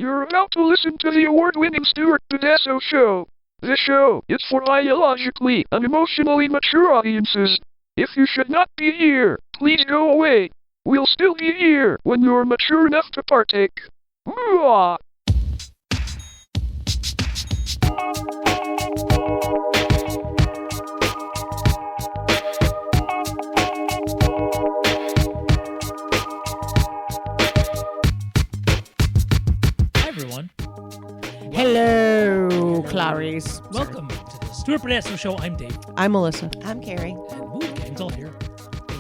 You're about to listen to the award-winning Stuart Tedesco Show. This show is for biologically and emotionally mature audiences. If you should not be here, please go away. We'll still be here when you're mature enough to partake. Mwah! Everyone. Hello, Clarice. Welcome to the Stuart Tedesco Show. I'm Dave. I'm Melissa. I'm Carrie. And woo, the gang's all here.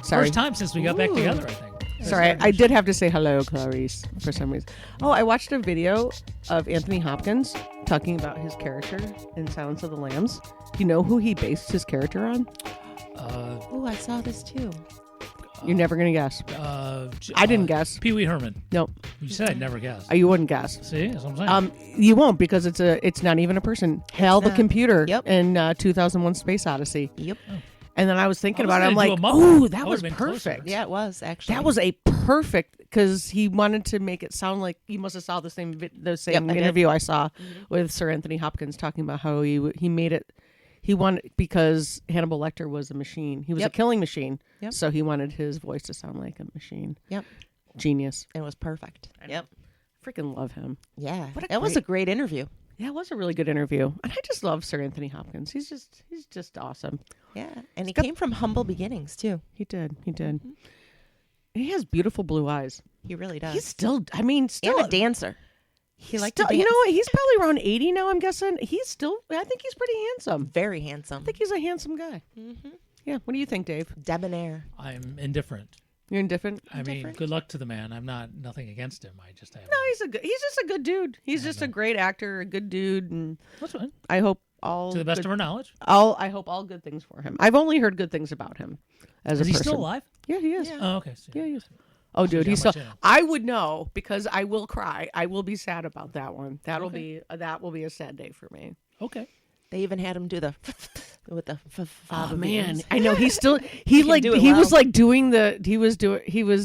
Sorry. First time since we got back together, I think. Sorry, I did have to say hello, Clarice, for some reason. Oh, I watched a video of Anthony Hopkins talking about his character in Silence of the Lambs. Do you know who he based his character on? Oh, I saw this too. You're never going to guess. I didn't guess. Pee Wee Herman. Nope. You said I'd never guess. You wouldn't guess. See, that's what I'm saying. You won't because it's not even a person. Hal the not. computer Yep. in 2001 Space Odyssey. Yep. And then I was thinking I was about it. I'm gonna like, do a Muppet. oh, I that would've was been closer. perfect. Yeah, it was actually. That was a perfect because he wanted to make it sound like you must have saw the same Yep, I did. interview I saw with Sir Anthony Hopkins talking about how he made it. He wanted because Hannibal Lecter was a machine. He was a Yep. killing machine. Yep. So he wanted his voice to sound like a machine. Yep. Genius. It was perfect. Yep. Freaking love him. Yeah. What a It was a great interview. Yeah, it was a really good interview, and I just love Sir Anthony Hopkins. He's just awesome. Yeah. And he came from humble beginnings too. He did. He has beautiful blue eyes. He really does. He's still. I mean, still and a dancer. He liked to Still, dance. you know what? He's probably around 80 now, I'm guessing. He's still, I think he's pretty handsome. Very handsome. I think he's a handsome guy. Mm-hmm. Yeah. What do you think, Dave? Debonair. I'm indifferent. You're indifferent? I mean, good luck to the man. I'm nothing against him. I just have. No, he's just a good dude. He's just a great actor, a good dude, and That's fine. I hope all To the best of our knowledge. I hope all good things for him. I've only heard good things about him as Is a he person. still alive? Yeah, he is. Yeah. Oh, okay. So, Yeah, he is. Oh, dude, how he's much still. in it. I would know because I will cry. I will be sad about that one. That will be a sad day for me. Okay. They even had him do the with the Oh man, I know he's still he can do it was well. like doing he was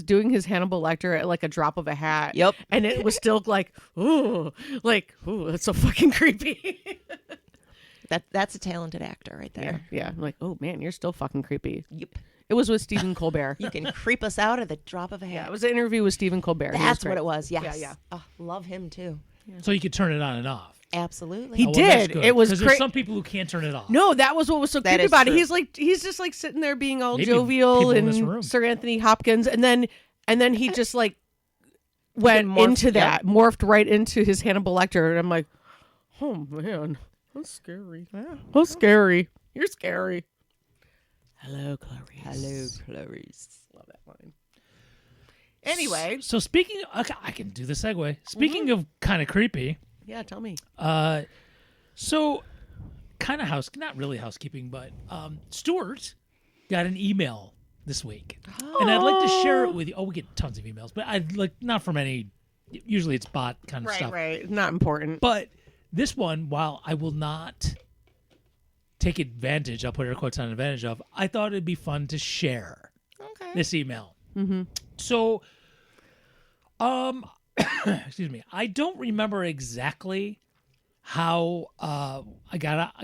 doing his Hannibal Lecter at like a drop of a hat. Yep. And it was still like ooh, that's so fucking creepy. That's a talented actor right there. Yeah. I'm like, oh man, you're still fucking creepy. Yep. It was with Stephen Colbert. You can creep us out at the drop of a Yeah, hat. it was an interview with Stephen Colbert. He That's great. what it was. Yes. Yeah. Oh, love him too. So you could turn it on and off. Absolutely. He Oh, well, that's did. good, It was because cra- there's some people who can't turn it off. No, that was what was so That creepy is about true. it. He's just like sitting there being all Maybe jovial people in this and room. Sir Anthony Hopkins, and then he just like went morphed, into that, yep. morphed right into his Hannibal Lecter, and I'm like, oh man, that's scary. How scary. You're scary. Hello, Clarice. Hello, Clarice. Love that line. Anyway, So speaking, okay, I can do the segue. Speaking of kind of creepy, yeah, tell me. so kind of not really housekeeping, but Stuart got an email this week, and I'd like to share it with you. Oh, we get tons of emails, but I'd like not from any. Usually, it's bot kind of stuff. Right, not important. But this one, while I will not take advantage, I'll put air quotes on advantage of, I thought it'd be fun to share Okay. this email. Mm-hmm. So, excuse me, I don't remember exactly how I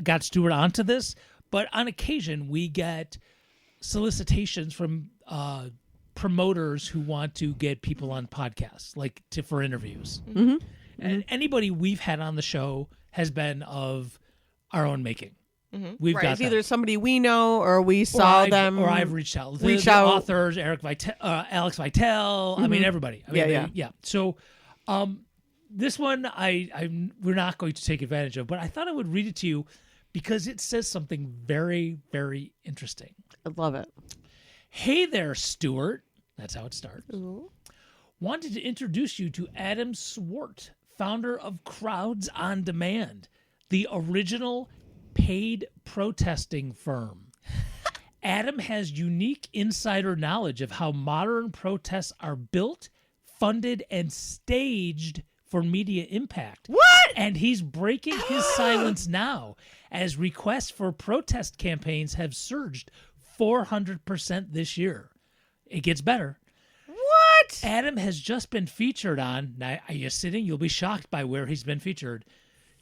got Stuart onto this, but on occasion we get solicitations from promoters who want to get people on podcasts, like for interviews. Mm-hmm. And anybody we've had on the show has been of our own making. Mm-hmm. We've Right, got it's them. either somebody we know or we saw them, or I've reached out. The Reach out. authors, Alex Vitale. I mean, everybody. I mean, Yeah. So, this one we're not going to take advantage of, but I thought I would read it to you because it says something very, very interesting. I love it. Hey there, Stuart. That's how it starts. Ooh. Wanted to introduce you to Adam Swart, founder of Crowds on Demand, the original paid protesting firm. Adam has unique insider knowledge of how modern protests are built, funded, and staged for media impact. What? And he's breaking his silence now as requests for protest campaigns have surged 400% this year. It gets better. What? Adam has just been featured on. Now, are you sitting? You'll be shocked by where he's been featured.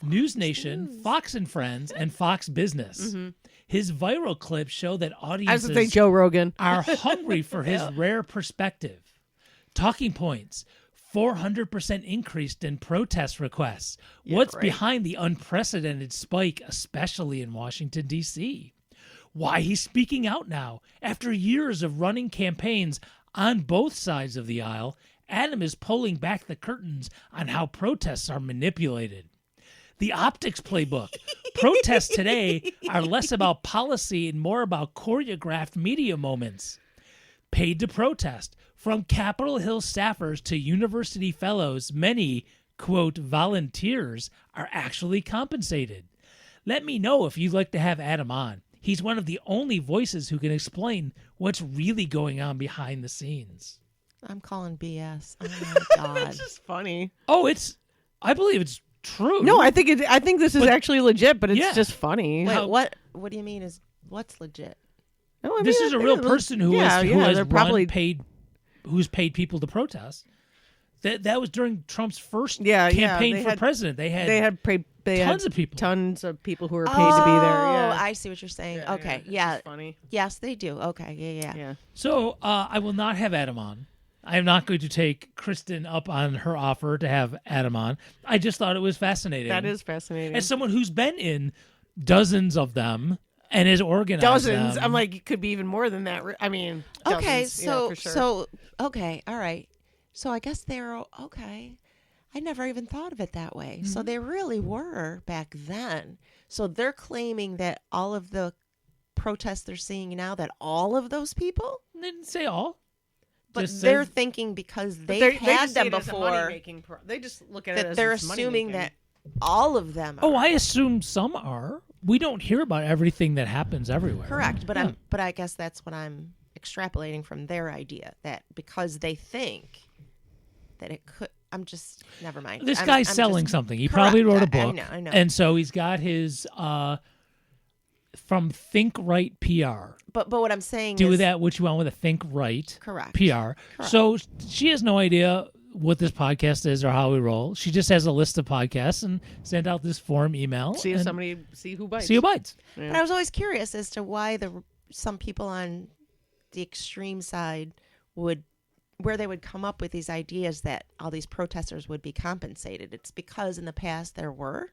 News Nation, Fox and Friends, and Fox Business. His viral clips show that I was audiences going to say Joe Rogan. are hungry for his rare perspective. Talking points: 400% increased in protest requests. What's behind the unprecedented spike, especially in Washington, D.C.? Why he's speaking out now. After years of running campaigns on both sides of the aisle, Adam is pulling back the curtains on how protests are manipulated. The optics playbook. Protests today are less about policy and more about choreographed media moments. Paid to protest. From Capitol Hill staffers to university fellows, many, quote, volunteers are actually compensated. Let me know if you'd like to have Adam on. He's one of the only voices who can explain what's really going on behind the scenes. I'm calling BS. Oh my God. It's just funny. Oh, I believe it's true. No, I think this is actually legit, but it's Yeah. just funny. Wait, How- what do you mean what's legit? No, I This mean, is a I real think it person who yeah, has they're probably who's paid people to protest. That was during Trump's first campaign they for had- president. They had tons of people. Tons of people who were paid to be there. Yeah. I see what you're saying. Yeah, Okay, it's yeah. just funny. Yes, they do. Okay, yeah. Yeah. So I will not have Adam on. I am not going to take Kristen up on her offer to have Adam on. I just thought it was fascinating. That is fascinating. As someone who's been in dozens of them and has organized Dozens. them. I'm like, it could be even more than that. I mean, Okay, dozens, so for sure. so okay, all right. So I guess they're okay. I never even thought of it that way. Mm-hmm. So they really were back then. So they're claiming that all of the protests they're seeing now, that all of those people, They didn't say all. but Just they're says- thinking because But they've they had just see them it as a before money-making they just look at it that as they're it's assuming money-making. that all of them are. Oh, I assume some are. We don't hear about everything that happens everywhere. Correct, but Yeah. but I guess that's what I'm extrapolating from their idea, that because they think that it could. I'm just never mind. This I'm guy's just- selling something. He Correct. probably wrote a I book. know, I know. And so he's got his from Think Right PR. But what I'm saying Do is that what you want with a Think Right correct. PR. So she has no idea what this podcast is or how we roll. She just has a list of podcasts and sent out this form email. See if and somebody see who bites. see who bites. But I was always curious as to why some people on the extreme side where they would come up with these ideas that all these protesters would be compensated. It's because in the past there were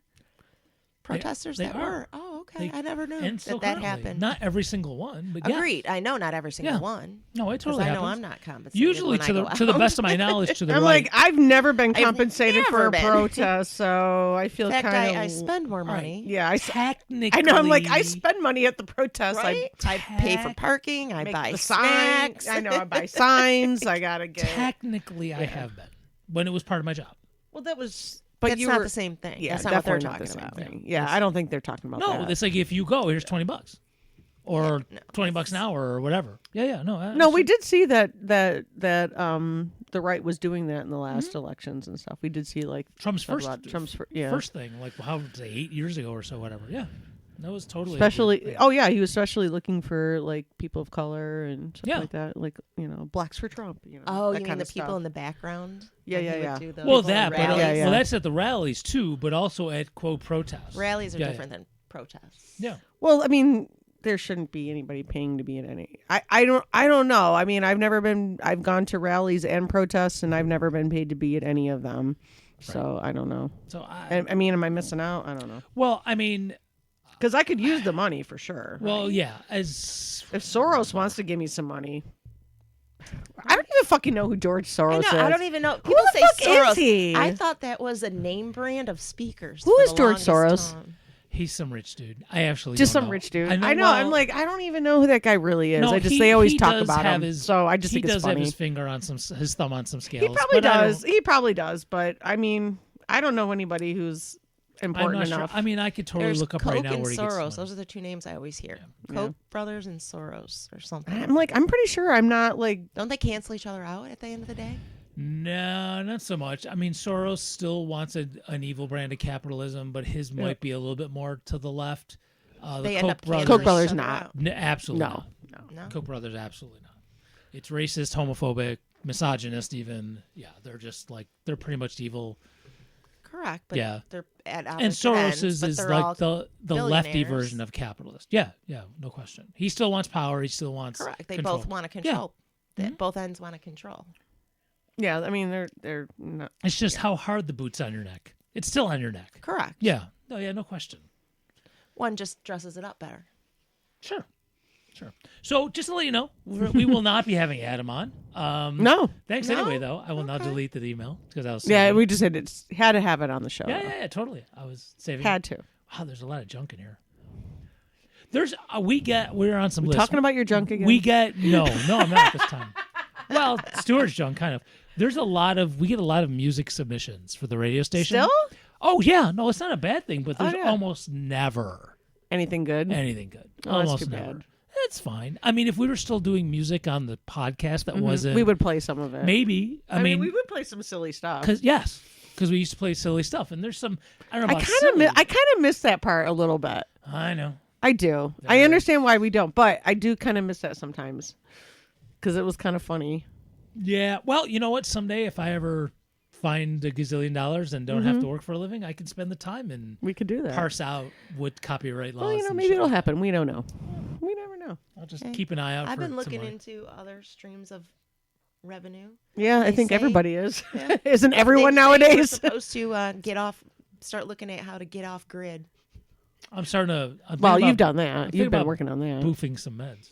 protesters they that are. were. Oh, okay. They- I never knew And still that currently. happened. Not every single one, but yeah. Agreed. I know not every single Yeah. one. No, it Because totally I know happens. I'm not compensated. Usually when I to the go to the out. best of my knowledge to the I'm right. like, I've never been I've compensated for a never been. protest, so I feel In fact, kind of. I spend more money. Yeah, Technically, I know. I'm like, I spend money at the protest. Right? I pay for parking. I make buy the snacks. signs. I know. I buy signs. I gotta get. Technically, I have been when it was part of my job. Well, that was. But That's you not were, the same thing. Yeah, That's not what they're definitely talking not the same about. thing. Yeah, I don't think they're talking about No, that. it's like if you go, here's $20, or no, $20 an hour, or whatever. Yeah, no. No, we did see that the right was doing that in the last elections and stuff. We did see like Trump's stuff first, about Trump's yeah. first thing, like how would say 8 years ago or so, whatever. Yeah, that was totally Especially, oh yeah, he was especially looking for like people of color and stuff Yeah. like that, like blacks for Trump. Oh, that you mean kind the of people stuff. in the background? Yeah, When yeah, he would yeah. do the Well, people in that, but rallies? Yeah. well, that's at the rallies too, but also at quote protests. Rallies are Yeah, different than protests. Yeah. Well, I mean, there shouldn't be anybody paying to be at any. I don't know. I mean, I've gone to rallies and protests, and I've never been paid to be at any of them. So I don't know. So I mean, am I missing out? I don't know. well, I mean, Because I could use the money for sure. well, yeah, as If Soros wants to give me some money, I don't even fucking know who George Soros I know. is. I don't even know. Who People the say fuck Soros. is he? I thought that was a name brand of speakers. Who for is the George longest Soros? time. he's some rich dude. I actually Just don't some know. rich dude. I know. I'm like, I don't even know who that guy really is. No, they always he talk does about have him. his- So I just he think it's does have funny. his finger on his thumb on some scales. He probably but I does. don't- He probably does. But I mean, I don't know anybody who's I'm important not sure. enough. I mean, I could totally There's look up Koch right now and where he gets Soros. money. Those are the two names I always hear. Yeah. Koch brothers and Soros or something. I'm pretty sure I'm not like. Don't they cancel each other out at the end of the day? No, not so much. I mean, Soros still wants an evil brand of capitalism, but his might be a little bit more to the left. The They Koch end up brothers, Koch brothers each other not. out. Absolutely No. not. No. Koch brothers, absolutely not. It's racist, homophobic, misogynist even. Yeah, they're pretty much evil. Correct. But Yeah. they're at And opposite Soros ends, but is they're like all the lefty billionaires. version of capitalist. Yeah, no question. He still wants power. He still wants correct. They control. both want to control. Both ends want to control. Yeah, I mean they're not. It's just how hard the boot's on your neck. It's still on your neck. Correct. Yeah. No question. One just dresses it up better. Sure. So just to let you know, we will not be having Adam on. No. Thanks No? anyway, though. I will now Okay. delete the email because I was Yeah, saving- we just had to have it on the show. yeah, totally. I was saving. Had to. Wow, there's a lot of junk in here. There's we're on some lists. Talking about your junk again. We get no, I'm not this time. Well, Stuart's junk kind of. We get a lot of music submissions for the radio station. Still? Oh yeah, no, it's not a bad thing, but there's yeah. almost never Anything good? anything good. Oh, that's almost too never. bad. It's fine. I mean, if we were still doing music on the podcast that wasn't, We would play some of it. maybe. I mean, we would play some silly stuff. because we used to play silly stuff, and there's some. I don't know I about kind silly. of miss that part a little bit. I know. I do. I understand why we don't, but I do kind of miss that sometimes because it was kind of funny. Yeah. Well, you know what? Someday, if I ever find $1 gazillion and don't have to work for a living, I can spend the time and We could do that. parse out what copyright laws. Well, and maybe shit it'll like happen. We don't know. We never know. that. I'll just Okay. keep an eye out. I've for been looking some money. into other streams of revenue. Yeah, I They think say- everybody is. Yeah. Isn't everyone They say We're nowadays? supposed to start looking at how to get off grid. I'm starting to. I'm Well, thinking you've about done that. thinking You've been about working on that. boofing some meds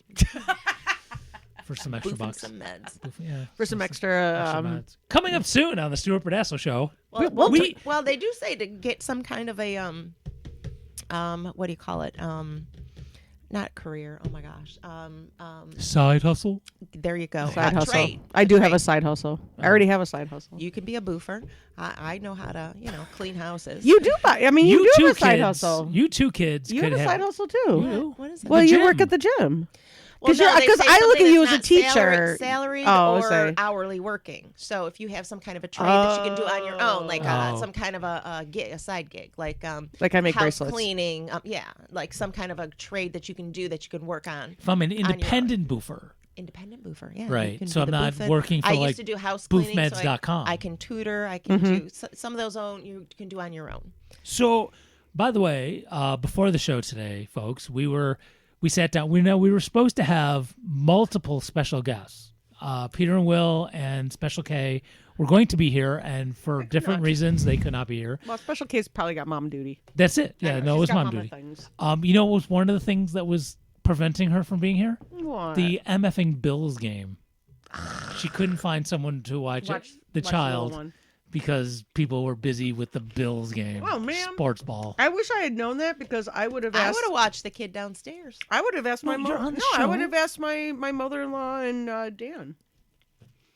for some extra Boofing bucks. some meds. Yeah, For some extra. extra meds. Coming up soon on the Stuart Berdasso Show. Well, we- well, they do say to get some kind of a what do you call it? Not career. Oh my gosh. Side hustle. There you go. Side hustle. Trade. I do have a Trade. side hustle. I already have a side hustle. You can be a boofer. I know how to, clean houses. You do. I mean, you do two have a side kids- hustle. You two kids. You could have a side hustle too. do. What is it? Well, The you gym. work at the gym. Well, no, they Because say I look at something you that's as a not teacher. salaried Oh, or say. hourly working. So if you have some kind of a trade that you can do on your own, like Oh. some kind of a gig, a side gig, like Like I make house bracelets. cleaning, like some kind of a trade that you can do that you can work on. If I'm an your own. independent boofer, Independent boofer, yeah. you Right, can so do I'm the not boofing. working for, I like, used to do house cleaning. boofmeds.com. So I can tutor. I can do some of those you can do on your own. So, by the way, before the show today, folks, we sat down. We were supposed to have multiple special guests. Peter and Will and Special K were going to be here, and for different reasons, they could not be here. Well, special case probably got mom duty. That's it. Yeah, no, it was mom duty. Things. You know what was one of the things that was preventing her from being here? What? The MFing Bills game. She couldn't find someone to watch, Watch the little child one. because people were busy with the Bills game. Oh, ma'am. Sports ball. I wish I had known that because I would have I asked. would have watched the kid downstairs. I would have asked my No, you're mom. on the No, I show. would have asked my mother-in-law and Dan.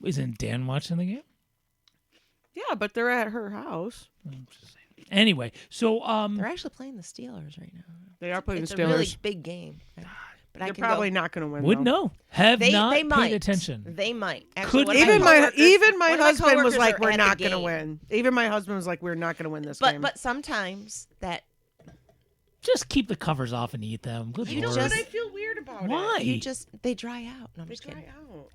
Isn't Dan watching the game? Yeah, but they're at her house. I'm just saying. Anyway, so They're actually playing the Steelers right now. They are playing It's Steelers. a really big game. But I They're can probably go. not going to win. wouldn't though. know. Have They not they paid might. attention. They might. Could- one of Even my coworkers- even my one of my husband was coworkers like, are "We're at not the going to game." win." Even my husband was like, "We're not going to win this game." But sometimes that Just keep the covers off and eat them. Good You Lord. just- I feel weird about Why? they dry out. No, I'm They just kidding. dry out.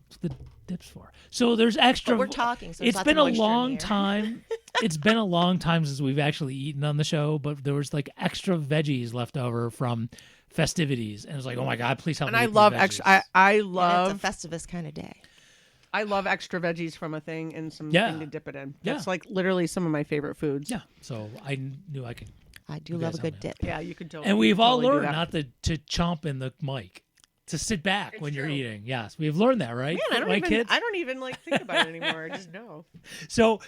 What's the dips for? So there's extra. But we're talking, so it's there's lots been of a moisture in long here. time. It's been a long time since we've actually eaten on the show, but there was like extra veggies left over from festivities, and it's like, oh my god, please help And me. I eat these love veggies. extra. I And it's love a Festivus kind of day. I love extra veggies from a thing and some Yeah. thing to dip it in. Yeah. That's like literally some of my favorite foods. Yeah, so I knew I could. I do You love guys a help good me. dip. Yeah, you could totally. And we've all totally do learned that. not to chomp in the mic, to sit back when you're true. eating. Yes, we've learned that, right? Man, I don't right, even. kids? I don't even like think about it anymore. I just know. So,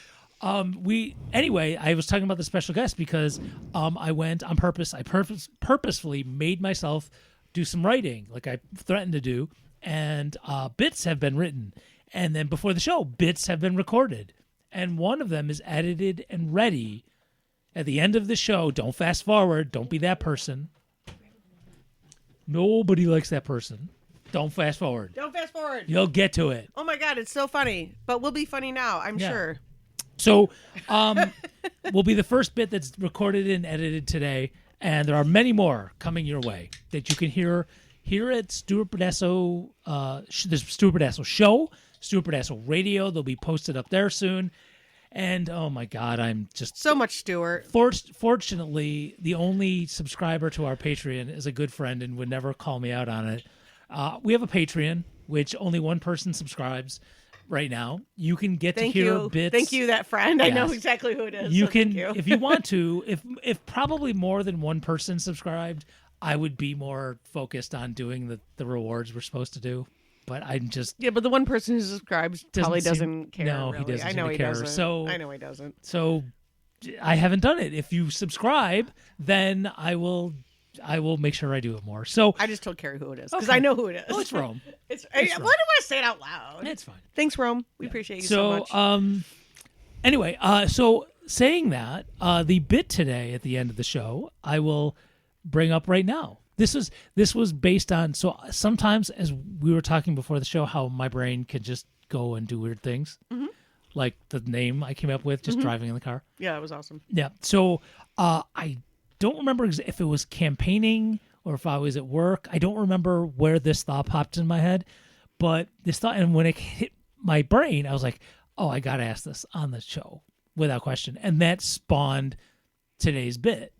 anyway, I was talking about the special guest because I went on purpose. I purposefully made myself do some writing, like I threatened to do, and bits have been written, and then before the show, bits have been recorded, and one of them is edited and ready. At the end of the show, don't fast forward. Don't be that person. Nobody likes that person. Don't fast forward. Don't fast forward. You'll get to it. Oh my god, it's so funny. But we'll be funny now. I'm Yeah. sure. So, will be the first bit that's recorded and edited today, and there are many more coming your way that you can hear here at Stuart Berdasso, the Stuart Berdasso Show, Stupid Asshole Radio. They'll be posted up there soon. And oh my God, I'm just So much, Stuart. Fortunately, the only subscriber to our Patreon is a good friend and would never call me out on it. We have a Patreon, which only one person subscribes right now. You can get Thank to hear you. bits. Thank you, that friend. I know Yes. exactly who it is. You so can, thank you. if you want to, if probably more than one person subscribed, I would be more focused on doing the rewards we're supposed to do. But I'm just Yeah, but the one person who subscribes probably doesn't care. No, he really. doesn't I know seem to he care. doesn't. So I know he doesn't. So I haven't done it. If you subscribe, then I will make sure I do it more. So I just told Carrie who it is because Okay. I know who it is. oh, it's Rome. Why do Rome. I say it out loud? It's fine. Thanks, Rome. We appreciate you so So much. anyway, so saying that, the bit today at the end of the show, I will bring up right now. This was based on, so sometimes, as we were talking before the show, how my brain can just go and do weird things, like the name I came up with just driving in the car. Yeah, it was awesome. Yeah. So I don't remember if it was campaigning or if I was at work. I don't remember where this thought popped in my head, but this thought, and when it hit my brain, I was like, oh, I got to ask this on the show without question. And that spawned today's bit.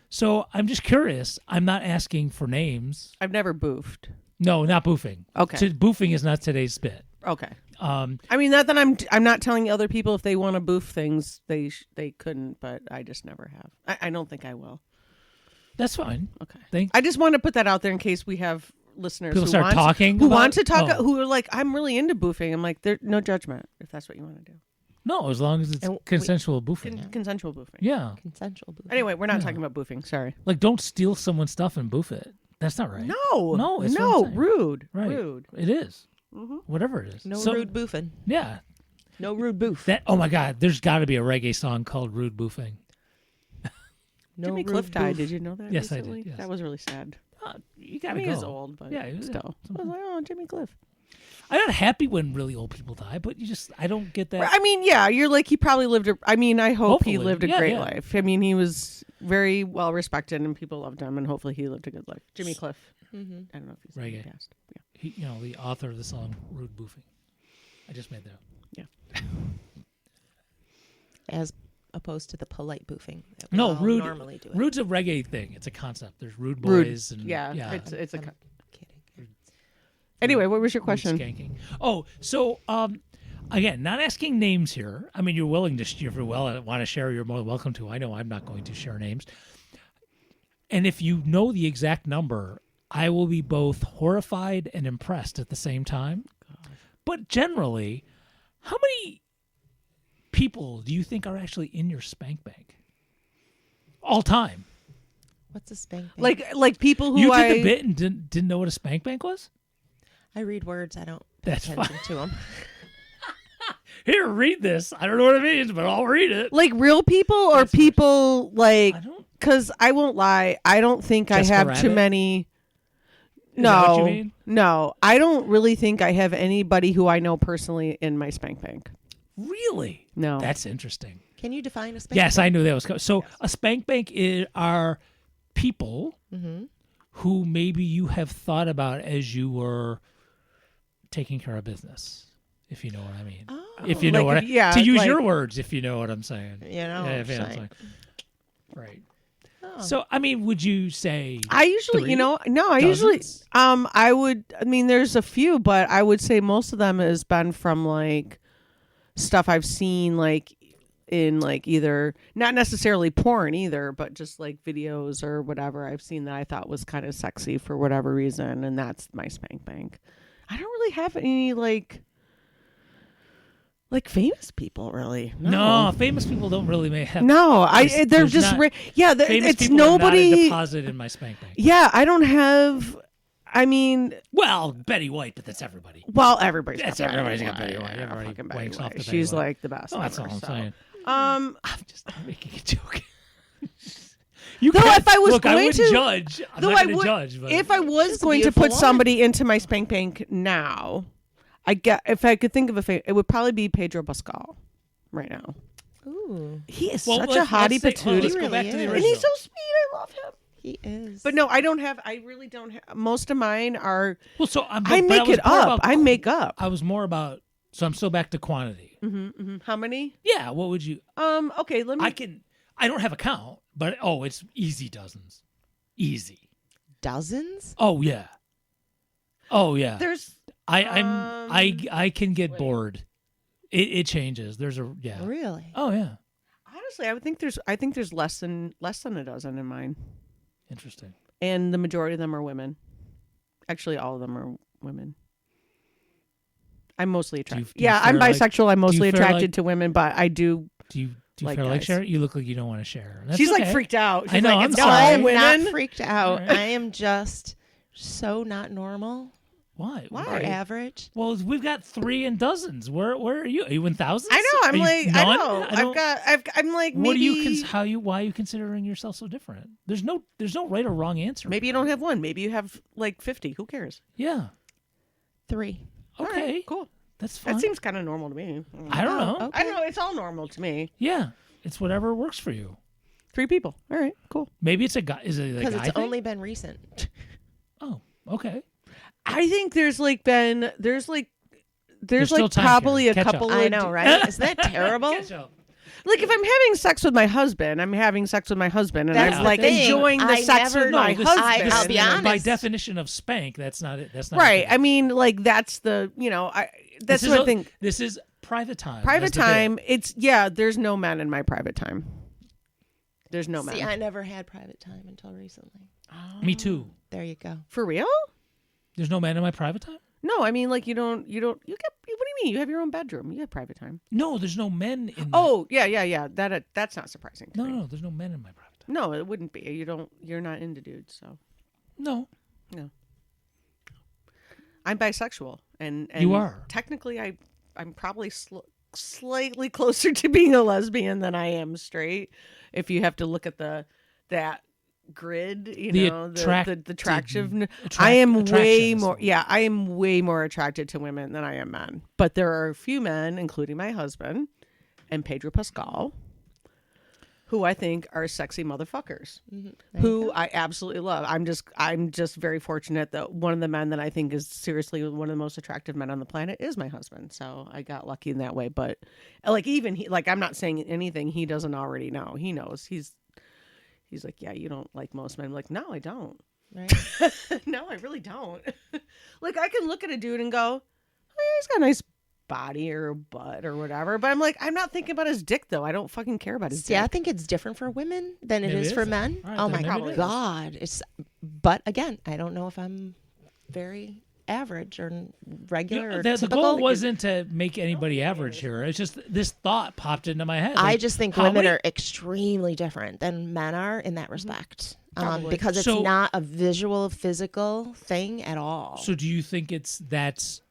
So I'm just curious. I'm not asking for names. I've never boofed. No, not boofing. Okay. Boofing is not today's bit. Okay. I mean, not that I'm not telling other people if they want to boof things they couldn't, but I just never have. I don't think I will. That's fine. Okay. I just want to put that out there in case we have listeners People who start want, talking who about- want to talk, oh. who are like, I'm really into boofing. I'm like, there's no judgment if that's what you want to do. No, as long as it's And consensual boofing. Consensual boofing. Yeah. Consensual. Booth. Anyway, we're not talking about boofing. Sorry. Like, don't steal someone's stuff and boof it. That's not right. No, it's what no, I'm saying. rude, Right. rude. It is. Whatever it is. No So- rude boofing. Yeah. No rude boof. That. Oh my God. There's got to be a reggae song called "Rude Boofing." No Jimmy rude Cliff died. boof. Did you know that? Yes, I did, recently? yes. That was really sad. You I gotta mean, go. he's old, but Yeah, still. I was like, oh, Jimmy Cliff. I'm not happy when really old people die, but I don't get that. I mean, yeah, you're like, he probably lived I hope he Hopefully. lived a Yeah, great yeah. life. I mean, he was very well respected and people loved him, and hopefully he lived a good life. Jimmy Cliff. Mm-hmm. I don't know if he's Reggae. passed. Yeah. He, the author of the song "Rude Boofing." I just made that up. As opposed to the polite boofing. That No, we all rude. normally do it. Rude's a reggae thing. It's a concept. There's rude Rude. boys and Yeah, yeah. it's a. I'm kidding. Anyway, what was your rude question? skanking. Oh, so again, not asking names here. I mean, you're willing to, if you want to share, you're more than welcome to. I know I'm not going to share names. And if you know the exact number, I will be both horrified and impressed at the same time. But generally, how many people do you think are actually in your Spank Bank? All time. What's a spank bank? Like people who You I did the bit and didn't know what a Spank Bank was? I read words. I don't pay That's attention fine. to them. Here, read this. I don't know what it means, but I'll read it. like real people or That's people like I don't. because I won't lie. I don't think Jessica I have too Rabbit? many. Is No, that what you mean? no, I don't really think I have anybody who I know personally in my Spank Bank. Really? No, That's interesting. Can you define a spank Yes, bank? I knew that was coming. So a Spank Bank are people Mm-hmm. who maybe you have thought about as you were taking care of business, if you know what I mean. Oh, If you know like, what I, yeah, to use like- your words, if you know what I'm saying. you know, Yeah, if you know what I'm saying. saying. Right. Oh. So, I mean, would you say I usually, Three? I usually, Dozens? I would. I mean, there's a few, but I would say most of them has been from like stuff I've seen, like in like either not necessarily porn either, but just like videos or whatever I've seen that I thought was kind of sexy for whatever reason, and that's my Spank Bank. I don't really have any like famous people, really. no? Famous people don't really have. No, they're there's just not- famous it's people are not a nobody. deposit in my Spank Bank. Yeah, I don't have. I mean, Well, Betty White, but that's everybody. well, everybody's That's got everybody's Betty got Betty White. White. Yeah, Everybody fucking Betty wanks off White. the Betty She's White. like the best. Oh, that's ever, all I'm so. saying. Um, I'm just making a joke. You Though can't- if I was look, I going wouldn't to- judge. I'm though not I going to would, judge. But if I was She's a going to beautiful put woman. somebody into my Spank Bank now, if I could think of it would probably be Pedro Pascal right now. Ooh, He is Well, such a let's hottie say- hold on, patootie, let's go He back to the really is. and original. he's so sweet. I love him. he is. But no, I really don't have. Most of mine are. Well, so I but make was it more up. about- I make up. I was more about So I'm still back to quantity. How many? Yeah. What would you? Okay, let me. I don't have a count, but it's easy dozens. Easy. Dozens? Oh yeah. Oh yeah. There's. I can get bored. It changes. There's a yeah. Really? Oh yeah. Honestly, I think there's less than a dozen in mine, Interesting. and the majority of them are women. Actually, all of them are women. I'm mostly attracted. do you Yeah, I'm fare like- bisexual. I'm do you mostly fare attracted like- to women, but I do. Do you Like feel like guys. share? You look like you don't want to share. That's She's like okay. freaked out. She's I know, Like, I'm it's sorry. all I'm women. not freaked out. Alright. I am just so not normal Why? Why? or average. Well, we've got 3 in dozens. Where are you? Are you in thousands? I know. I'm Are you like. none? I know. I'm like. What do Maybe. you why are you considering yourself so different? There's no right or wrong answer. Maybe you don't have one. Maybe you have like 50. Who cares? Yeah. 3. All Okay. right, cool. That's fine. That seems kind of normal to me. I don't know. okay. I don't know. It's all normal to me. Yeah. It's whatever works for you. 3 people. All right, cool. Maybe it's a guy. Is it a Because guy it's thing? only been recent. Oh, okay. I think there's like still like time, probably Karen. a Catch couple up. of I know, right? Isn't that terrible? Catch up. like if I'm having sex with my husband, I'm having sex with my husband, and That's I'm the like thing. enjoying the I sex never- with No, my this- husband. I'll be honest. By definition of spank, that's not it. That's not Right. it. I mean, like that's the that's This what is I think. This is private time. Private That's the bit. time. It's there's no men in my private time. There's no See, men. I never had private time until recently. Me too. There you go. For real? There's no man in my private time? No, I mean like you get. What do you mean? You have your own bedroom. You have private time. No, there's no men in Oh yeah. That's not surprising to me. No, there's no men in my private time. No, it wouldn't be. You're not into dudes, so No. I'm bisexual, and You are. technically I'm probably slightly closer to being a lesbian than I am straight. If you have to look at that grid, the attraction. I am way attraction more. is- Yeah, I am way more attracted to women than I am men. But there are a few men, including my husband and Pedro Pascal, who I think are sexy motherfuckers. Who I absolutely love. I'm just very fortunate that one of the men that I think is seriously one of the most attractive men on the planet is my husband. So I got lucky in that way. But like even he, like I'm not saying anything he doesn't already know. He knows. He's like, yeah, you don't like most men. I'm like, no, I don't. Right? No, I really don't. Like I can look at a dude and go, oh yeah, he's got a nice body or a butt or whatever. But I'm like, I'm not thinking about his dick though. I don't fucking care about his See, I dick. think it's different for women than it Maybe is it for is. men. All right, Oh then my maybe it is. God. But again, I don't know if I'm very average or regular or The typical. goal wasn't to make anybody average here. It's just this thought popped into my head. I Like, just think how women many- are extremely different than men are in that respect. Probably. Because it's So- not a visual, physical thing at all. So do you think that's?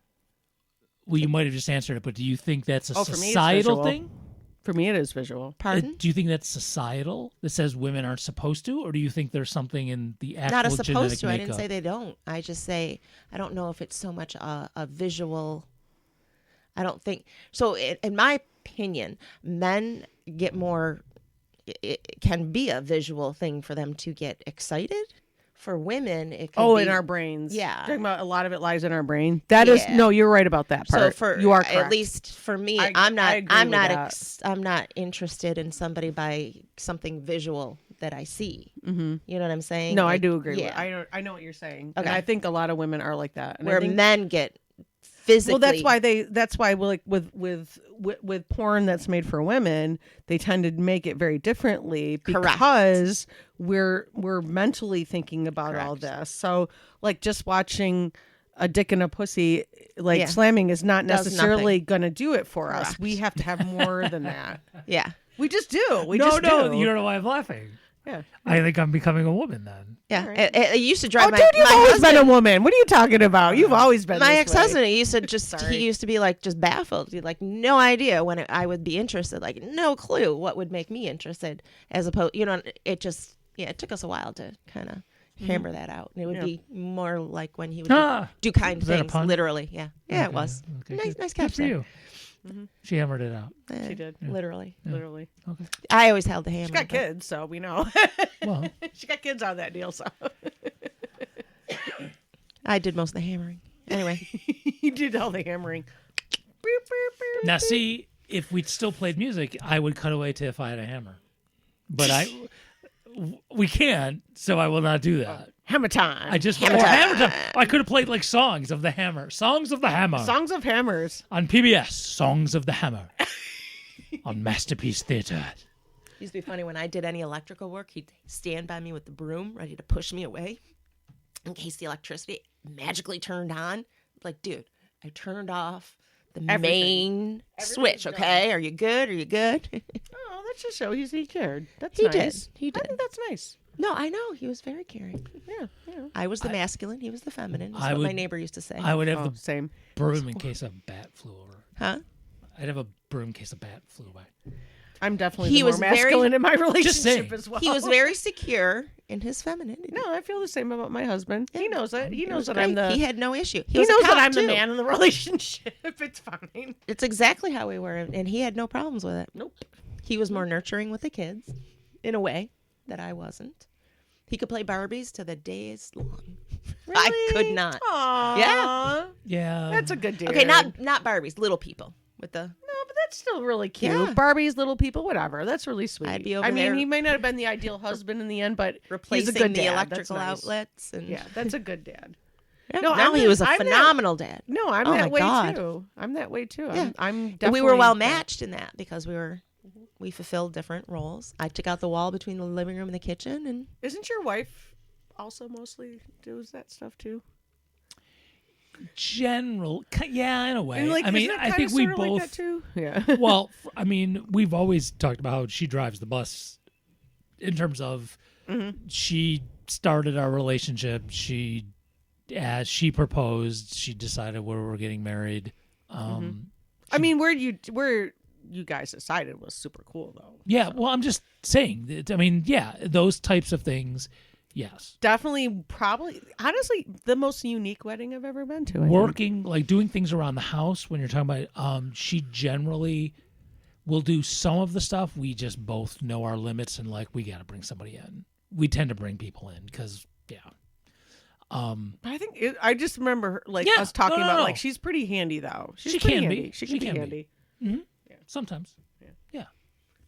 Well, you might have just answered it, but do you think that's a Oh, for me, it's societal visual. thing? For me, it is visual. Pardon? Do you think that's societal that says women aren't supposed to, or do you think there's something in the actual Not a genetic supposed to. I makeup? didn't say they don't. I just say I don't know if it's so much a visual. I don't think so. In my opinion, men get more. It can be a visual thing for them to get excited. For women, it could be, In our brains. Yeah. Talking about a lot of it lies in our brain. That is Yeah. no, you're right about that part. So for you are correct. at least for me, I I'm not. agree I'm with not. that. I'm not interested in somebody by something visual that I see. Mm-hmm. You know what I'm saying? No, I Like, do agree. Yeah. I know what you're saying. And Okay. I think a lot of women are like that. And I Where think, men get physically. well, that's why like with porn that's made for women, they tend to make it very differently Correct. because we're mentally thinking about all Correct. this. So like just watching a dick and a pussy like Yeah. slamming is not Does necessarily going to do it for us. Correct. We have to have more than that. Yeah. We just do. We no, just no, do. you don't know why I'm laughing. Yeah. I think I'm becoming a woman then. Yeah. right. It used to drive Oh, my, dude, you've my always husband. been a woman. What are you talking about? You've always been My this way. ex-husband, he used to just Sorry. he used to be like just baffled. He like no idea when I would be interested, like no clue what would make me interested as opposed, it just it took us a while to kind of hammer that out. And it would Yeah. be more like when he would Ah, do kind was that a things pun? literally. Yeah. Yeah, it Okay, was. okay, Nice good. nice Good catch for there. you. She hammered it out. She did. Literally. Literally. Okay. I always held the hammer. She got but- kids, so we know. Well, She got kids on that deal, so I did most of the hammering. Anyway, you did all the hammering. Now, see, if we still played music, I would cut away to If I Had a Hammer. But we can't, so I will not do that. Hammer time. Hammer time. I could have played like Songs of the Hammer. Songs of the Hammer. Songs of Hammers. On PBS, Songs of the Hammer. On Masterpiece Theater. It used to be funny when I did any electrical work, he'd stand by me with the broom ready to push me away in case the electricity magically turned on. Like, dude, I turned off the main switch, okay? Are you good? Are you good? Oh, that just shows he cared. That's He nice. did. He did. I think that's nice. No, I know. He was very caring. Yeah. I was the masculine. He was the feminine. That's what my neighbor used to say. I would have the Same. broom in case a bat flew over. Huh? I'd have a broom in case a bat flew by. I'm definitely He the more was very- masculine in my saying. relationship as well. He was very secure in his femininity. No, I feel the same about my husband. He knows it. He It knows was that I'm great. the. He had no issue. He was a knows that cop, I'm the too. man in the relationship. It's fine. It's exactly how we were, and he had no problems with it. Nope. He was more nurturing with the kids, in a way that I wasn't. He could play Barbies to the day is long. I could not. Aww. Yeah. Yeah. That's a good dude. Okay, not Barbies, little people with the. No, but that's still really cute. Yeah. Barbies, little people, whatever. That's really sweet. I'd be over I mean, there he may not have been the ideal husband in the end, but Replacing he's a good the dad. electrical That's nice. outlets and Yeah, that's a good dad. Yeah. No, No, I'm he that- was a I'm that- phenomenal dad. No, I'm Oh that my way God. too. I'm that way too. Yeah. I'm And definitely. we were well matched in that because we fulfilled different roles. I took out the wall between the living room and the kitchen, and Isn't your wife also mostly does that stuff too? Yeah, in a way. And, like, I mean, isn't it I kinda think we sorta like both. that too. Yeah. Well, I mean, we've always talked about how she drives the bus in terms of she started our relationship. As she proposed, she decided where we're getting married. I mean, where you guys decided was super cool though. Yeah, well, I'm just saying. I mean, yeah, those types of things. Yes, Definitely, probably, honestly, the most unique wedding I've ever been to. I think. working like doing things around the house. When you're talking about, she generally will do some of the stuff. We just both know our limits, and like we got to bring somebody in. We tend to bring people in because But I think I just remember her, like Yeah, us talking no, about no. like she's pretty handy though. She's She pretty can handy. be. She She can be can be. handy. sometimes. Yeah,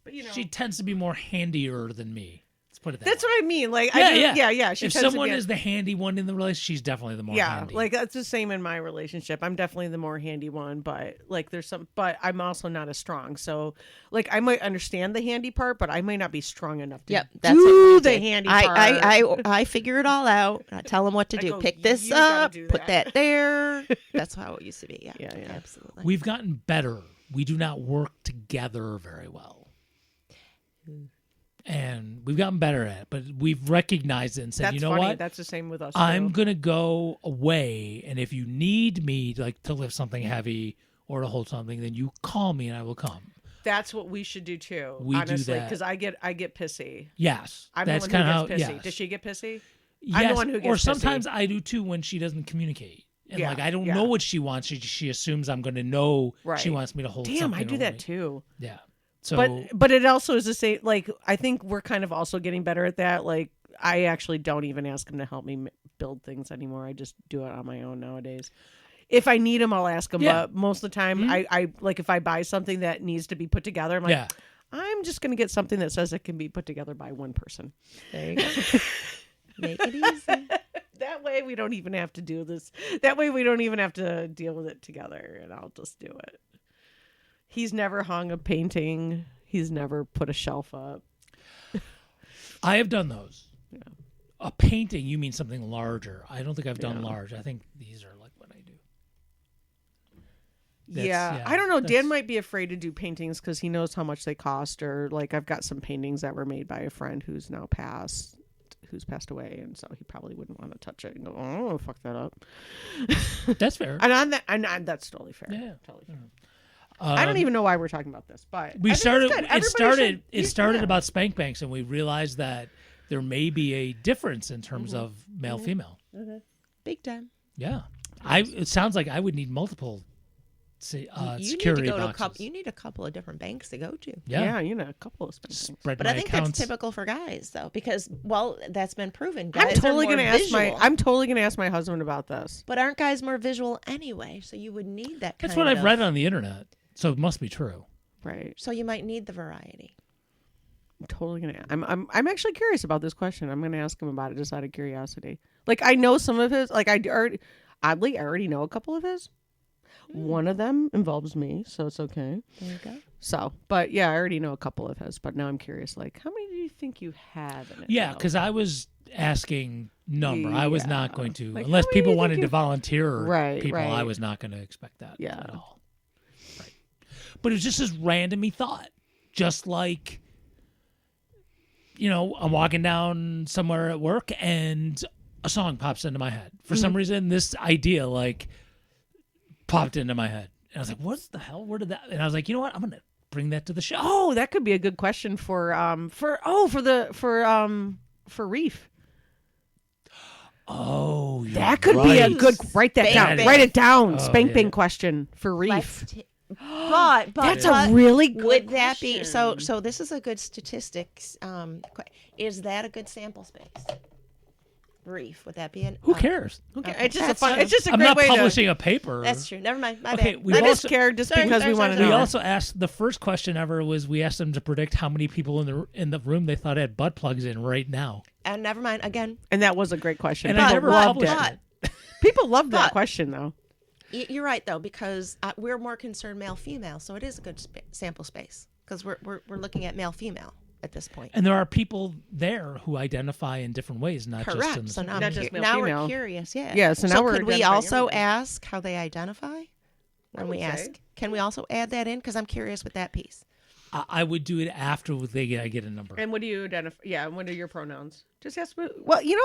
But you know, she tends to be more handier than me. Let's put it that that's way. what I mean. Like, Yeah. She If tends to someone be- is the handy one in the relationship, she's definitely the more handy. like that's the same in my relationship. I'm definitely the more handy one, but like but I'm also not as strong. So like I might understand the handy part, but I might not be strong enough to that's do what we the did. handy part. I figure it all out. I tell him what to I do. go, Pick this "You gotta up. do Put that." that there. That's how it used to be. Yeah. Yeah. Absolutely. We've gotten better. We do not work together very well. And we've gotten better at it, but we've recognized it and said, That's you know funny. what? That's the same with us. I'm too. going to go away, and if you need me to lift something heavy or to hold something, then you call me and I will come. That's what we should do too. We do honestly, that. because I get pissy. Yes. I'm that's the one kind who of gets how, pissy. yes. Does she get pissy? Yes. I'm the one who or gets sometimes pissy. I do too when she doesn't communicate. And Yeah, like I don't yeah. know what she wants. She assumes I'm going to know she Right. wants me to hold Damn, something I do over that me. too. Yeah. So But it also is the same. Like I think we're kind of also getting better at that. Like I actually don't even ask him to help me build things anymore. I just do it on my own nowadays. If I need him, I'll ask him. Yeah. But most of the time, I like if I buy something that needs to be put together, I'm like, yeah. I'm just going to get something that says it can be put together by one person. There you go. Make it easy. That way we don't even have to do this. That way we don't even have to deal with it together, and I'll just do it. He's never hung a painting. He's never put a shelf up. I have done those. Yeah. A painting, you mean something larger. I don't think I've done large. I think these are like what I do. Yeah, I don't know. that's- Dan might be afraid to do paintings because he knows how much they cost. Or like, I've got some paintings that were made by a friend who's passed away, and so he probably wouldn't want to touch it and go, "Oh, fuck that up." That's fair. And on that, and that's totally fair. Yeah. Totally fair. I don't even know why we're talking about this, but We I think started. it's good. It Everybody started. should- It started yeah. about spank banks, and we realized that there may be a difference in terms of male female. Big time. Yeah, it sounds like I would need multiple security need to go boxes. you need a couple of different banks to go to. Yeah. you know, a couple of Spank Banks. Spread But my I think accounts. that's typical for guys, though, because that's been proven. I'm Guys totally are more gonna ask visual. I'm totally gonna ask my husband about this. But aren't guys more visual anyway? So you would need that. That's kind what I've of- read on the internet, so it must be true. Right. So you might need the variety. I'm totally gonna. I'm actually curious about this question. I'm gonna ask him about it just out of curiosity. Like I know some of his. Like I already know a couple of his. One of them involves me, so it's okay. There you go. So, but yeah, I already know a couple of his. But now I'm curious. Like, how many do you think you have in it? Yeah, though? because I was asking number. I was not going to, Like, unless how many people do you wanted think to you- volunteer Right, people, I right. was not going to expect that Yeah. at all. Right. But it was just this random thought. Just like, I'm walking down somewhere at work and a song pops into my head. For some reason, this idea, popped into my head. And I was like, what the hell? Where did that? And I was like, you know what? I'm going to bring that to the show. Oh, that could be a good question for Reef. Oh, you're That could be a right. good. Write that Spank down. Bank. Write it down. Oh, Spank yeah. Bank question for Reef. But That's but a really good. would that be question. so? This is a good statistics. Is that a good sample space? Reef, would that be an? Who cares? Okay, Okay, it's just a that's fun. fine. It's just a I'm great not way publishing a paper. That's true. Never mind. My Okay, bad. we've to. I just also- cared just Sorry, because sorry, we want to sorry, We know. also asked the first question ever was we asked them to predict how many people in the room they thought had butt plugs in right now, And never mind. Again, And that was a great question. and People I never loved published it. it. People loved that but- question though. you're right though, because we're more concerned male female, so it is a good sample space because we're looking at male female at this point. And there are people there who identify in different ways, not just in Correct. the So now, Not just male, now female. we're curious. Yeah. Yeah, so now we're could we identifying also everything. ask how they identify when would we ask? say. Can we also add that in? Because I'm curious with that piece. I would do it after I get a number. And what do you identify? Yeah, and what are your pronouns? Just ask. Well,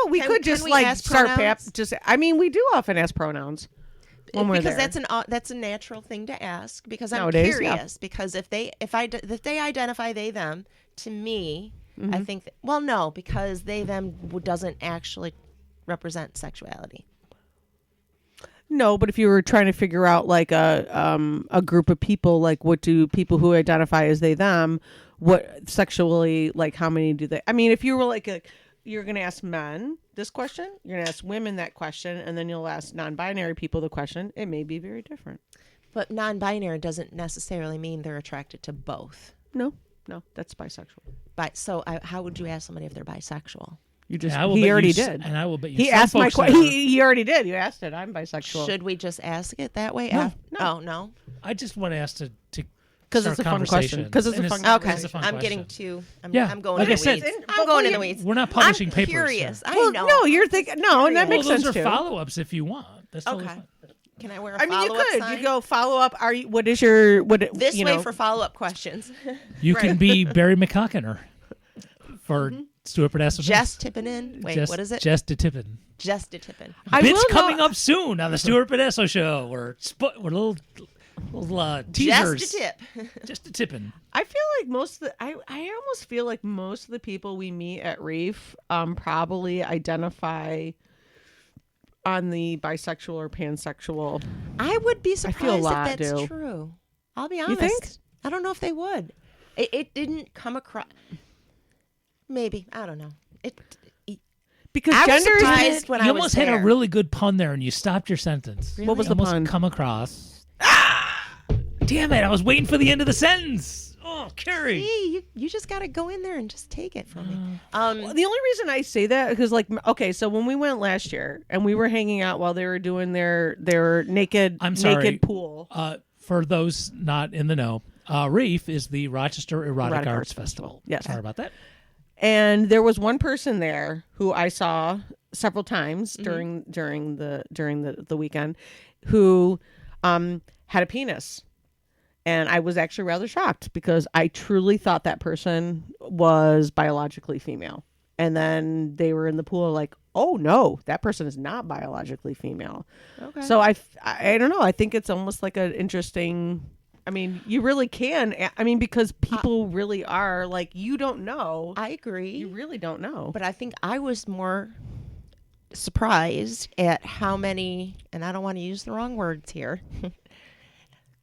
we Can- could can just we like ask start pronouns? just. I mean, we do often ask pronouns when we're Because there. that's a natural thing to ask because I'm Nowadays, yeah. curious because if they identify they them to me, Mm-hmm. I think no, because they them doesn't actually represent sexuality. No, but if you were trying to figure out like a group of people, like what do people who identify as they them, what sexually, like how many do they? I mean, if you were you're going to ask men this question, you're going to ask women that question, and then you'll ask non-binary people the question. It may be very different. But non-binary doesn't necessarily mean they're attracted to both. No, that's bisexual. But how would you ask somebody if they're bisexual? You just And I will he bet already you did. and I will bet you He some asked my folks question. that are- He already did. You asked it. I'm bisexual. Should we just ask it that way? No, Oh no. I just want to ask to Because start it's a fun question. conversation. Because it's And a fun. Okay, It's a fun I'm question. getting too. Yeah, I'm going like in I the said, weeds. but I'm going in we- the weeds. We're not publishing I'm papers. curious. so- I Well, know. no, you're thinking no, and that Well, makes those sense are too. follow-ups if you want. That's totally Okay. fine. Can I wear a I mean, you follow-up could. sign? You go follow up. Are you? What is your? What this you way know, for follow-up questions. You can be Barry McCockiner for Stuart Pedasso. Just tipping in. Wait, what is it? Just a tippin'. Just a tipping. I Bits will coming know- up soon on the Stuart Pedasso show. We're little teasers. Just a tip. Just a tippin'. I feel like most of the. I almost feel like most of the people we meet at Reef probably identify on the bisexual or pansexual. I would be feel a surprised lot if that's do. true. I'll be You honest. think? I don't know if they would. It didn't come across. Maybe I don't know. Because I was gender surprised is. when You I almost was had there. a really good pun there, and you stopped your sentence. Really? What was the Almost pun? come across. Damn it! I was waiting for the end of the sentence. Oh, Carrie. See, you just got to go in there and just take it from me. The only reason I say that because, like, okay, so when we went last year and we were hanging out while they were doing their naked I'm sorry. naked pool. For those not in the know, Reef is the Rochester Erotic Arts Festival. Yes. Sorry about that. And there was one person there who I saw several times during the weekend who had a penis. And I was actually rather shocked because I truly thought that person was biologically female. And then they were in the pool like, oh no, that person is not biologically female. Okay. So I don't know. I think it's almost like an interesting. I mean, you really can. I mean, because people really are like, you don't know. I agree. You really don't know. But I think I was more surprised at how many, and I don't want to use the wrong words here,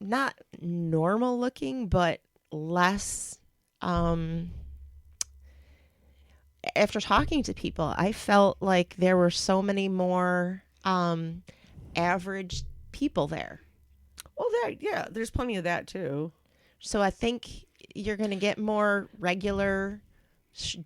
not normal looking, but less. After talking to people, I felt like there were so many more average people there. Well, there's plenty of that too. So I think you're going to get more regular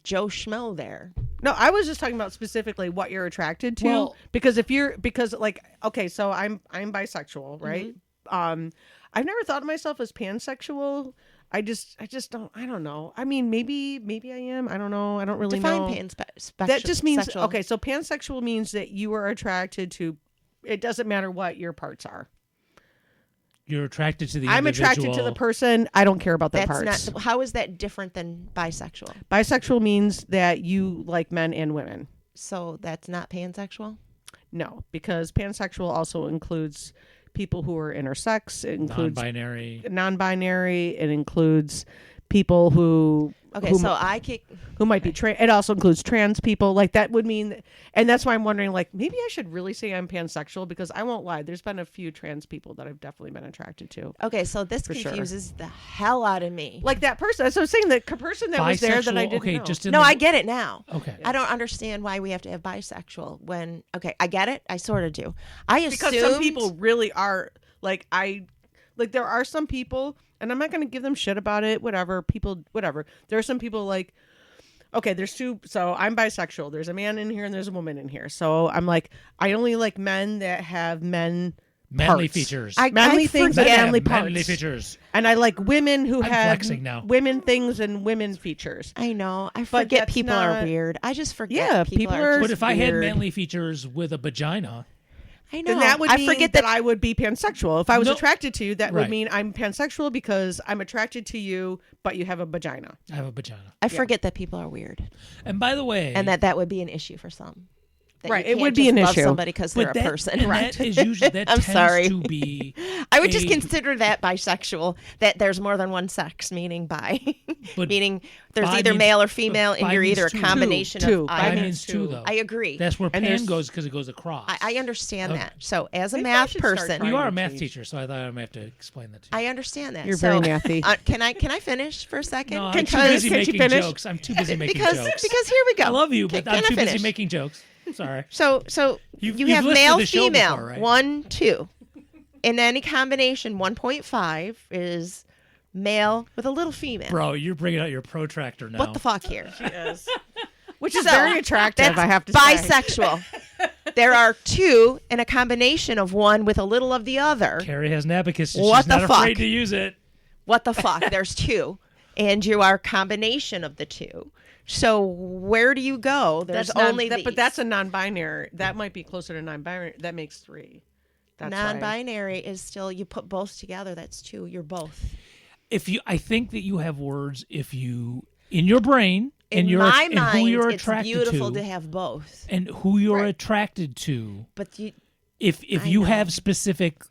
Joe Schmo there. No, I was just talking about specifically what you're attracted to. Well- because okay, so I'm bisexual, right? I've never thought of myself as pansexual. I just don't know. I mean, maybe I am. I don't know. I don't really know. Define That just means sexual. okay. So pansexual means that you are attracted to. It doesn't matter what your parts are. You're attracted to the I'm attracted to the individual. person. I don't care about their That's parts. not. How is that different than bisexual? Bisexual means that you like men and women. So that's not pansexual? No, because pansexual also includes people who are intersex. It includes non-binary. It includes people who Okay, who, so I kick. who might be trans. It also includes trans people. Like that would mean, and that's why I'm wondering. Like maybe I should really say I'm pansexual because I won't lie. There's been a few trans people that I've definitely been attracted to. Okay, so this For sure. confuses the hell out of me. Like that person. So I was saying that person that was there that I Bisexual, didn't okay, know. just in No, the, I get it now. Okay. I don't understand why we have to have bisexual when. Okay, I get it. I sort of do. I assumed because some people really are like there are some people, and I'm not going to give them shit about it. Whatever. There are some people like. Okay, there's two. So I'm bisexual. There's a man in here and there's a woman in here. So I'm like, I only like men that have manly Manly parts. features. Manly things and manly parts. Manly features. And I like women who I'm have flexing now. women things and women features. I know. I forget that's people not- are weird. I just forget. Yeah, people people are. are- But if I had weird. manly features with a vagina, I know. Then that would I mean forget that I would be pansexual. If I was No. attracted to you, that Right. would mean I'm pansexual because I'm attracted to you, but you have a vagina. I have a vagina. I forget that people are weird, And by the way, and that would be an issue for some. That Right, you it can't would be just an love issue. Somebody because they're but a that, person. and that is usually that I'm tends sorry. to be. I would just a- consider that bisexual. That there's more than one sex, meaning bi, But meaning there's bi either means- male or female, but and bi you're means either a two. combination Two. of. Bi Bi means means two, though. I agree. That's where And pan there's- goes because it goes across. I understand Okay. that. So as a Maybe I math should start person, trying You are a to math change. teacher, so I thought I might have to explain that to you. I understand that. You're so, very mathy. Can I finish for a second? No, I'm Can too you- busy can she making finish? jokes. I'm too busy making because jokes. here we go. I love you, but Can I'm I too busy finish? making jokes. Sorry. So You've you have listened to male, the show female, before, right? 1, 2. In any combination, 1.5 is male with a little female. Bro, you're bringing out your protractor now. What the fuck here? Yes. Which is So, very attractive, That's I have to say. bisexual. There are 2 in a combination of one with a little of the other. Carrie has an abacus, and What she's the not fuck? afraid to use it. What the fuck? There's 2. And you are a combination of the 2. So where do you go? There's That's only but these. that's a non-binary. That might be closer to non-binary. That makes 3. That's why. non-binary is still you put both together. That's 2. You're both. I think that you have words if you in your brain In and you're my and mind, who you're it's attracted beautiful to, to have both. and who you're Right. attracted to. But you, If I you know. have specific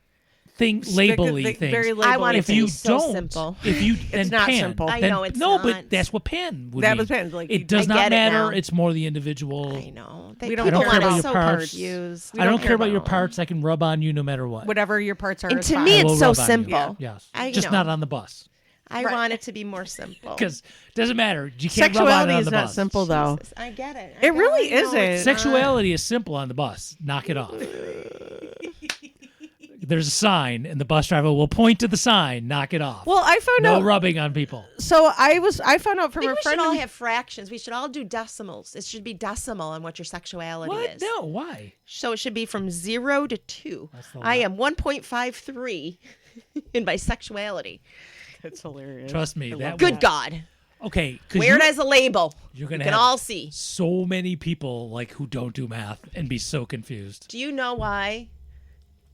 labely things. Very label. I want it if to you be so don't, simple. if you then not pan, simple. I then- know it's no, not. but that's what pan would That mean. was pan, like, it you- does I not get it matter. now. It's more the individual. I know. We don't People care want about it your so parts. confused. I don't care about your about parts. I can rub on you no matter what. Whatever your parts are. And is to fine. me, I it's will so rub on you. simple. Yes, I- you just know. not on the bus I Right. want it to be more simple. because it doesn't matter. You can't rub on it Sexuality on is the not bus. simple, though. Jesus, I get it. It really I know isn't. it's not. Sexuality is simple on the bus. Knock it off. There's a sign, and the bus driver will point to the sign. Knock it off. Well, I found no out. rubbing on people. So I found out I from think a we friend. should all of- have fractions. We should all do decimals. It should be decimal on what your sexuality What? is. No. Why? So it should be from 0 to 2. That's the I lot. am 1.53 in my sexuality. It's hilarious. Trust me. That Good will- God. Okay. 'cause Wear it you- as a label. You're You gonna can have all see. so many people like who don't do math and be so confused. Do you know why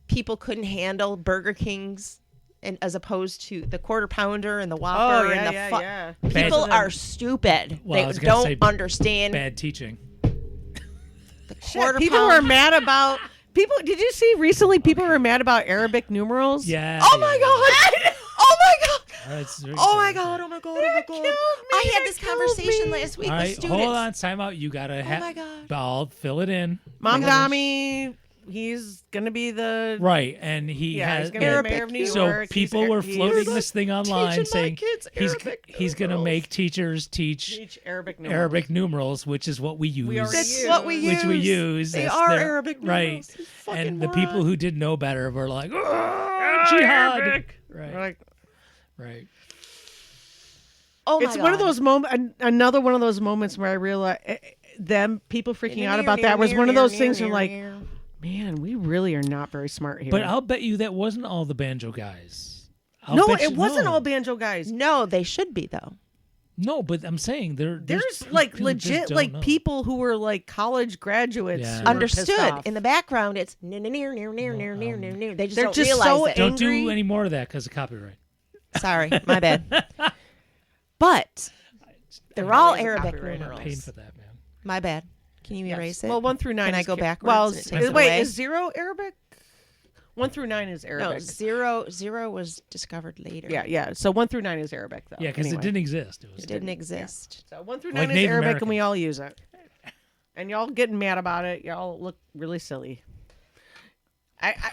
people couldn't handle Burger King's and as opposed to the Quarter Pounder and the Whopper Oh, and yeah, the yeah, fu- yeah. People Bad- are stupid. Well, I they was gonna say don't understand Bad teaching. the Shit, Quarter people Pounder. were mad about people. Did you see recently? People were mad about Arabic numerals. Yeah. Oh my God! Oh my God! That's very Oh my sad. God! Oh my God! Oh my That God! killed me, I had that this killed conversation me. last week All with right, students. hold on, time out. You gotta have. my God. I'll fill it in. Mom Gami he's gonna be the Right, and he yeah, has he's gonna be the mayor of New so York. people were floating this thing online saying he's going to numerals. make teachers teach Arabic numerals. Arabic numerals, which is what we use. already That's use. what we use. Which we use. They That's are their- Arabic right? numerals. You fucking And the moron. people who didn't know better were like, "Oh, jihad!" Right, Like, right. Oh my it's one of God. those moments. Another one of those moments where I realized them people freaking out about that was one of those things. Where like, man, we really are not very smart here. But I'll bet you that wasn't all the banjo guys. I'll no, bet it you- wasn't no. all banjo guys. No, they should be though. No, but I'm saying There's like people just legit don't like know. people who were like college graduates. Yeah. who were pissed Understood. off. In the background, it's near. They just They're don't just realize so it. Don't angry. do any more of that because of copyright. Sorry, my bad. But they're all There's a Arabic copyright. I'm not paying numerals. for that, man. My bad. Can you Yes. erase it? Well, 1 through 9. Can I is go ca- backwards Well, and it takes it wait, away? is 0 Arabic? 1 through 9 is no, Arabic. zero was discovered later. Yeah. So 1 through 9 is Arabic, though. Yeah, because anyway. it didn't exist. It didn't exist. So 1 through Like 9 is Native Arabic, and we Americans. all use it. And y'all getting mad about it. Y'all look really silly.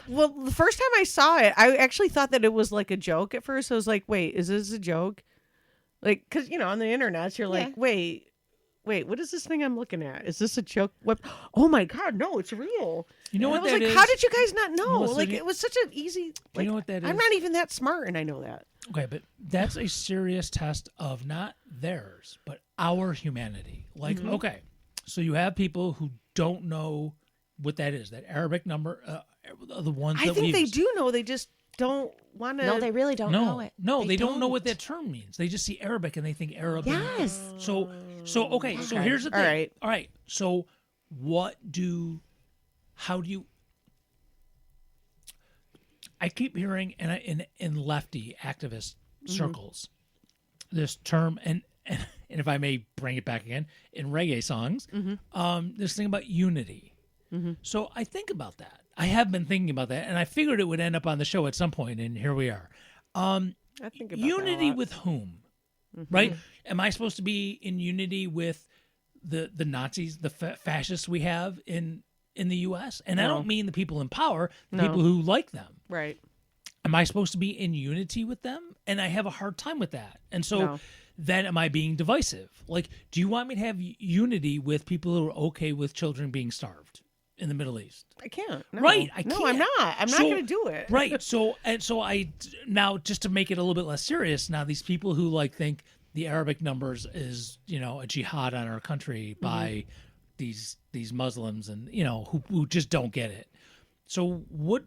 Well, the first time I saw it, I actually thought that it was like a joke at first. I was like, wait, is this a joke? Like, because, on the internet, you're like, Yeah. wait, what is this thing I'm looking at? Is this a joke? What? Oh my God, no, it's real. You know And what I was that like, is? how did you guys not know? Melissa, like, do you- it was such an easy. Do you know what that I'm is? not even that smart, and I know that. Okay, but that's a serious test of not theirs, but our humanity. Like, Mm-hmm. okay, so you have people who don't know what that is, that Arabic number, the ones I that think we they use. do know. They just don't want to. No, they really don't know No, it. no, they don't know what that term means. They just see Arabic and they think Arab. Yes. So okay, so Okay, here's the thing. all right. All right. So how do you I keep hearing in lefty activist circles this term and if I may bring it back again in reggae songs, this thing about unity. So I think about that. I have been thinking about that, and I figured it would end up on the show at some point, and here we are. I think about Unity that a lot. with whom? Right? Am I supposed to be in unity with the Nazis, the fascists we have in the U.S.? And I No. don't mean the people in power, the No. people who like them. Right. Am I supposed to be in unity with them? And I have a hard time with that. And so No. then am I being divisive? Like, do you want me to have unity with people who are okay with children being starved in the Middle East? I can't. No. Right, I No, can't. I'm not. I'm not So- going to do it. Right. So I now, just to make it a little bit less serious, now these people who like think the Arabic numbers is a jihad on our country by these Muslims and who just don't get it. So what?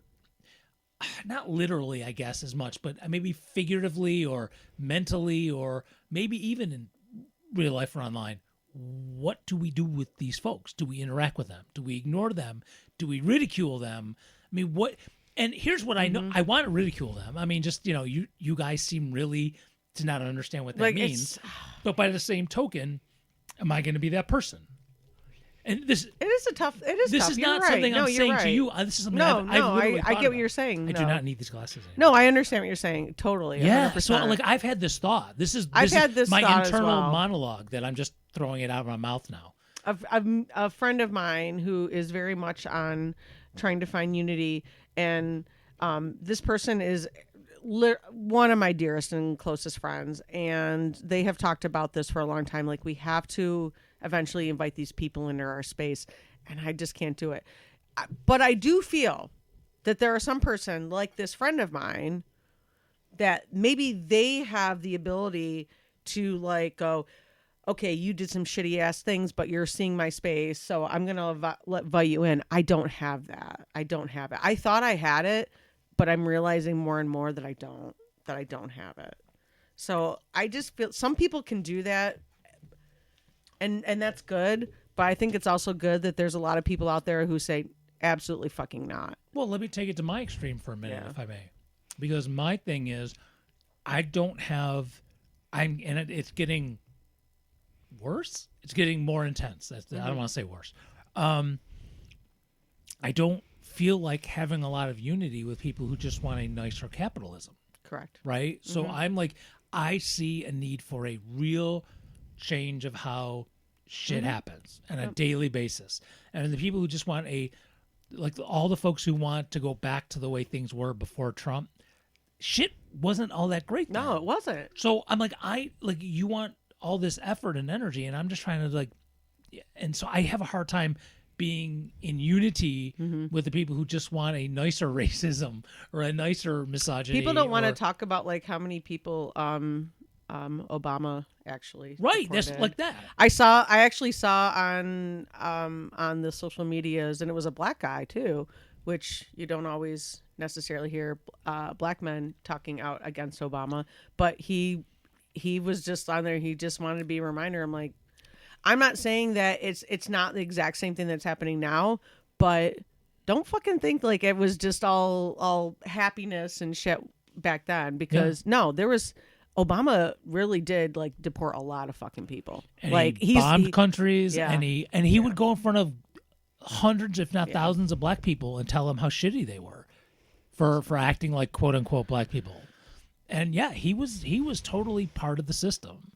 Not literally, I guess, as much, but maybe figuratively or mentally or maybe even in real life or online. What do we do with these folks? Do we interact with them? Do we ignore them? Do we ridicule them? I mean, what? And here's what I know: I want to ridicule them. I mean, just you guys seem really to not understand what that Like, means. But by the same token, am I going to be that person? And this It is a tough. It is. this tough. is You're not right. something No, I'm you're saying right. to you. This is something No, I've literally I thought get what about. you're saying. I no. do not need these glasses anymore. No, I understand what you're saying. Totally. Yeah, 100%. so like I've had this thought. This is I've had this my thought as internal well. monologue that I'm just throwing it out of my mouth now. a friend of mine who is very much on trying to find unity, and this person is one of my dearest and closest friends, and they have talked about this for a long time. Like, we have to eventually invite these people into our space, and I just can't do it. But I do feel that there are some person like this friend of mine that maybe they have the ability to like go, okay, you did some shitty ass things, but you're seeing my space, so I'm gonna invite you in. I don't have that. I don't have it. I thought I had it, but I'm realizing more and more that I don't. That I don't have it. So I just feel some people can do that, and that's good. But I think it's also good that there's a lot of people out there who say absolutely fucking not. Well, let me take it to my extreme for a minute, Yeah. if I may, because my thing is, I don't have. It's getting worse. It's getting more intense. I don't want to say worse. I don't feel like having a lot of unity with people who just want a nicer capitalism, Correct. right? So I'm like, I see a need for a real change of how shit happens on a daily basis, and the people who just want a like all the folks who want to go back to the way things were before Trump, shit wasn't all that great. No, then. it wasn't. So I'm like, you want all this effort and energy, and I'm just trying to and so I have a hard time being in unity with the people who just want a nicer racism or a nicer misogyny. People don't want to talk about like how many people Obama actually That's deported. like that. I actually saw on the social medias, and it was a black guy too, which you don't always necessarily hear black men talking out against Obama, but he was just on there. He just wanted to be a reminder. I'm like, I'm not saying that it's not the exact same thing that's happening now, but don't fucking think like it was just all happiness and shit back then, because no, there was. Obama really did like deport a lot of fucking people. And like he bombed countries, yeah. and he would go in front of hundreds, if not thousands, of black people and tell them how shitty they were for acting like quote unquote black people. And yeah, he was totally part of the system.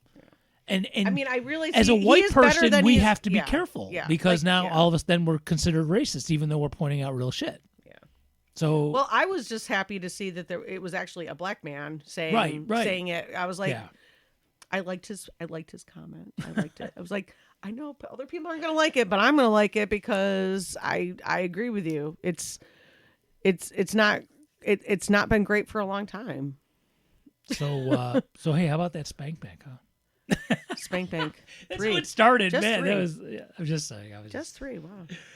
And I mean, I really as a he white is better person, than we he's- have to be yeah, careful yeah, because like, now yeah. all of us then we're considered racist, even though we're pointing out real shit. Yeah. So Well, I was just happy to see that it was actually a black man saying Right. saying it. I was like, yeah. I liked his comment. I liked it. I was like, I know other people aren't gonna like it, but I'm gonna like it because I agree with you. It's not been great for a long time. So hey, how about that Spank Bank, huh? Spank Bank. That's 3. how it started, Just man. 3. That was. Yeah, I'm just saying. Just 3. Wow,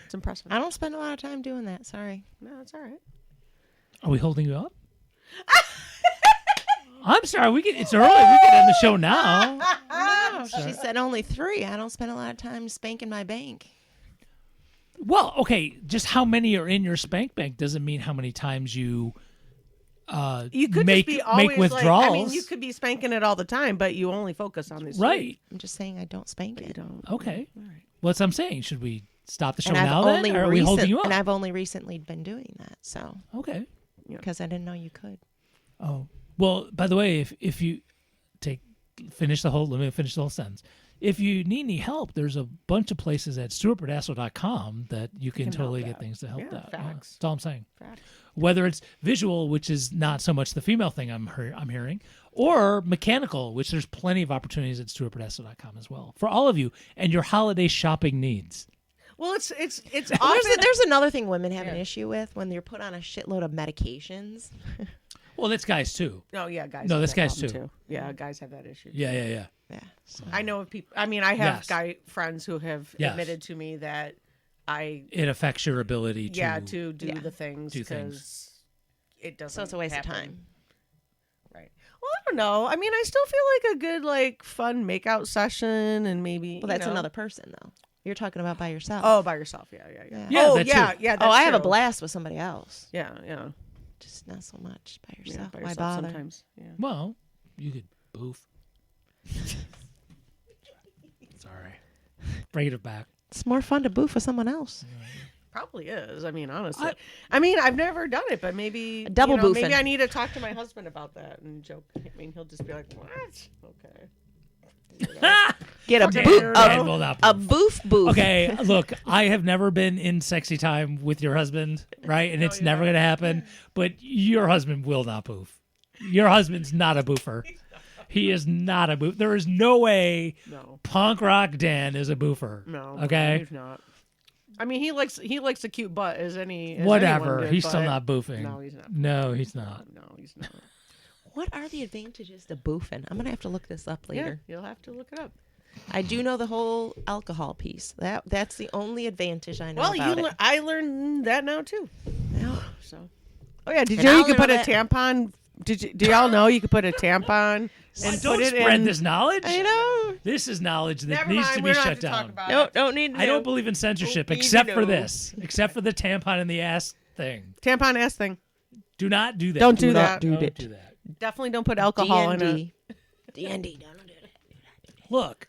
it's impressive. I don't spend a lot of time doing that. Sorry. No, it's all right. Are we holding you up? I'm sorry. It's early. We can end the show now. No, she said only 3. I don't spend a lot of time spanking my bank. Well, okay. Just how many are in your Spank Bank doesn't mean how many times you could make just be always withdrawals. Like, I mean, you could be spanking it all the time, but you only focus on this. Right. I'm just saying I don't spank You it. don't. Okay. All right. What's I'm saying? Should we stop the show And I've now only then? Or are we holding you up? and I've only recently been doing that, so Okay. because I didn't know you could. Oh. Well, by the way, if you let me finish the whole sentence. If you need any help, there's a bunch of places at stuartburdasco.com that you can help totally that. get things to help Yeah, that. facts. That's all I'm saying. Facts. Whether it's visual, which is not so much the female thing I'm hearing, or mechanical, which there's plenty of opportunities at stuartburdasco.com as well for all of you and your holiday shopping needs. Well, it's There's another thing women have an issue with when you're put on a shitload of medications. Well, that's guys too. Oh yeah, guys. No, have that's that guys problem, too. Yeah, guys have that issue. Yeah. Yeah. I know of people. I mean, I have Yes. guy friends who have Yes. admitted to me that It affects your ability to. to do Yeah. the things Do things. because it doesn't. So it's a waste happen. of time. Right. Well, I don't know. I mean, I still feel like a good fun makeout session and maybe. Well, that's another person though. You're talking about by yourself. Oh, by yourself. Yeah. Yeah, oh, that yeah, too. yeah. Oh, I have a true. blast with somebody else. Yeah. Just not so much by Yeah, yourself. by Why yourself bother? sometimes. Yeah. Well, you could boof. Sorry. Bring it back. It's more fun to boof with someone else. Probably is. I mean, honestly. I mean, I've never done it, but maybe Double boofing. Maybe I need to talk to my husband about that and joke. I mean, he'll just be like, "What? Okay." Get a Okay. boof, And will not a boof. boof. Okay, look, I have never been in sexy time with your husband, right? And it's never going to happen. But your husband will not boof. Your husband's not a boofer. He is not a boof. There is no way No. Punk Rock Dan is a boofer. No. Okay? He's not. I mean, he likes a cute butt as any. As Whatever. anyone did, He's still but- not boofing. No, he's not. No, he's not. No, he's not. What are the advantages to boofing? I'm gonna have to look this up later. Yeah, you'll have to look it up. I do know the whole alcohol piece. That's the only advantage I know Well, about it. I learned that now too. Well, So. Oh yeah, did And you know I you could only put a know tampon? Do y'all know you could put a tampon and Don't put it spread in? this knowledge. I know. This is knowledge that Never needs mind, to we be don't have shut to talk down. about No, it. don't need to. I don't believe in censorship Don't need except to for know. this, except for the tampon in the ass thing. Tampon ass thing. Do not do that. Don't do Do that. not do Don't that. do that. Definitely don't put alcohol in it. DND. DND. Don't do it. Look,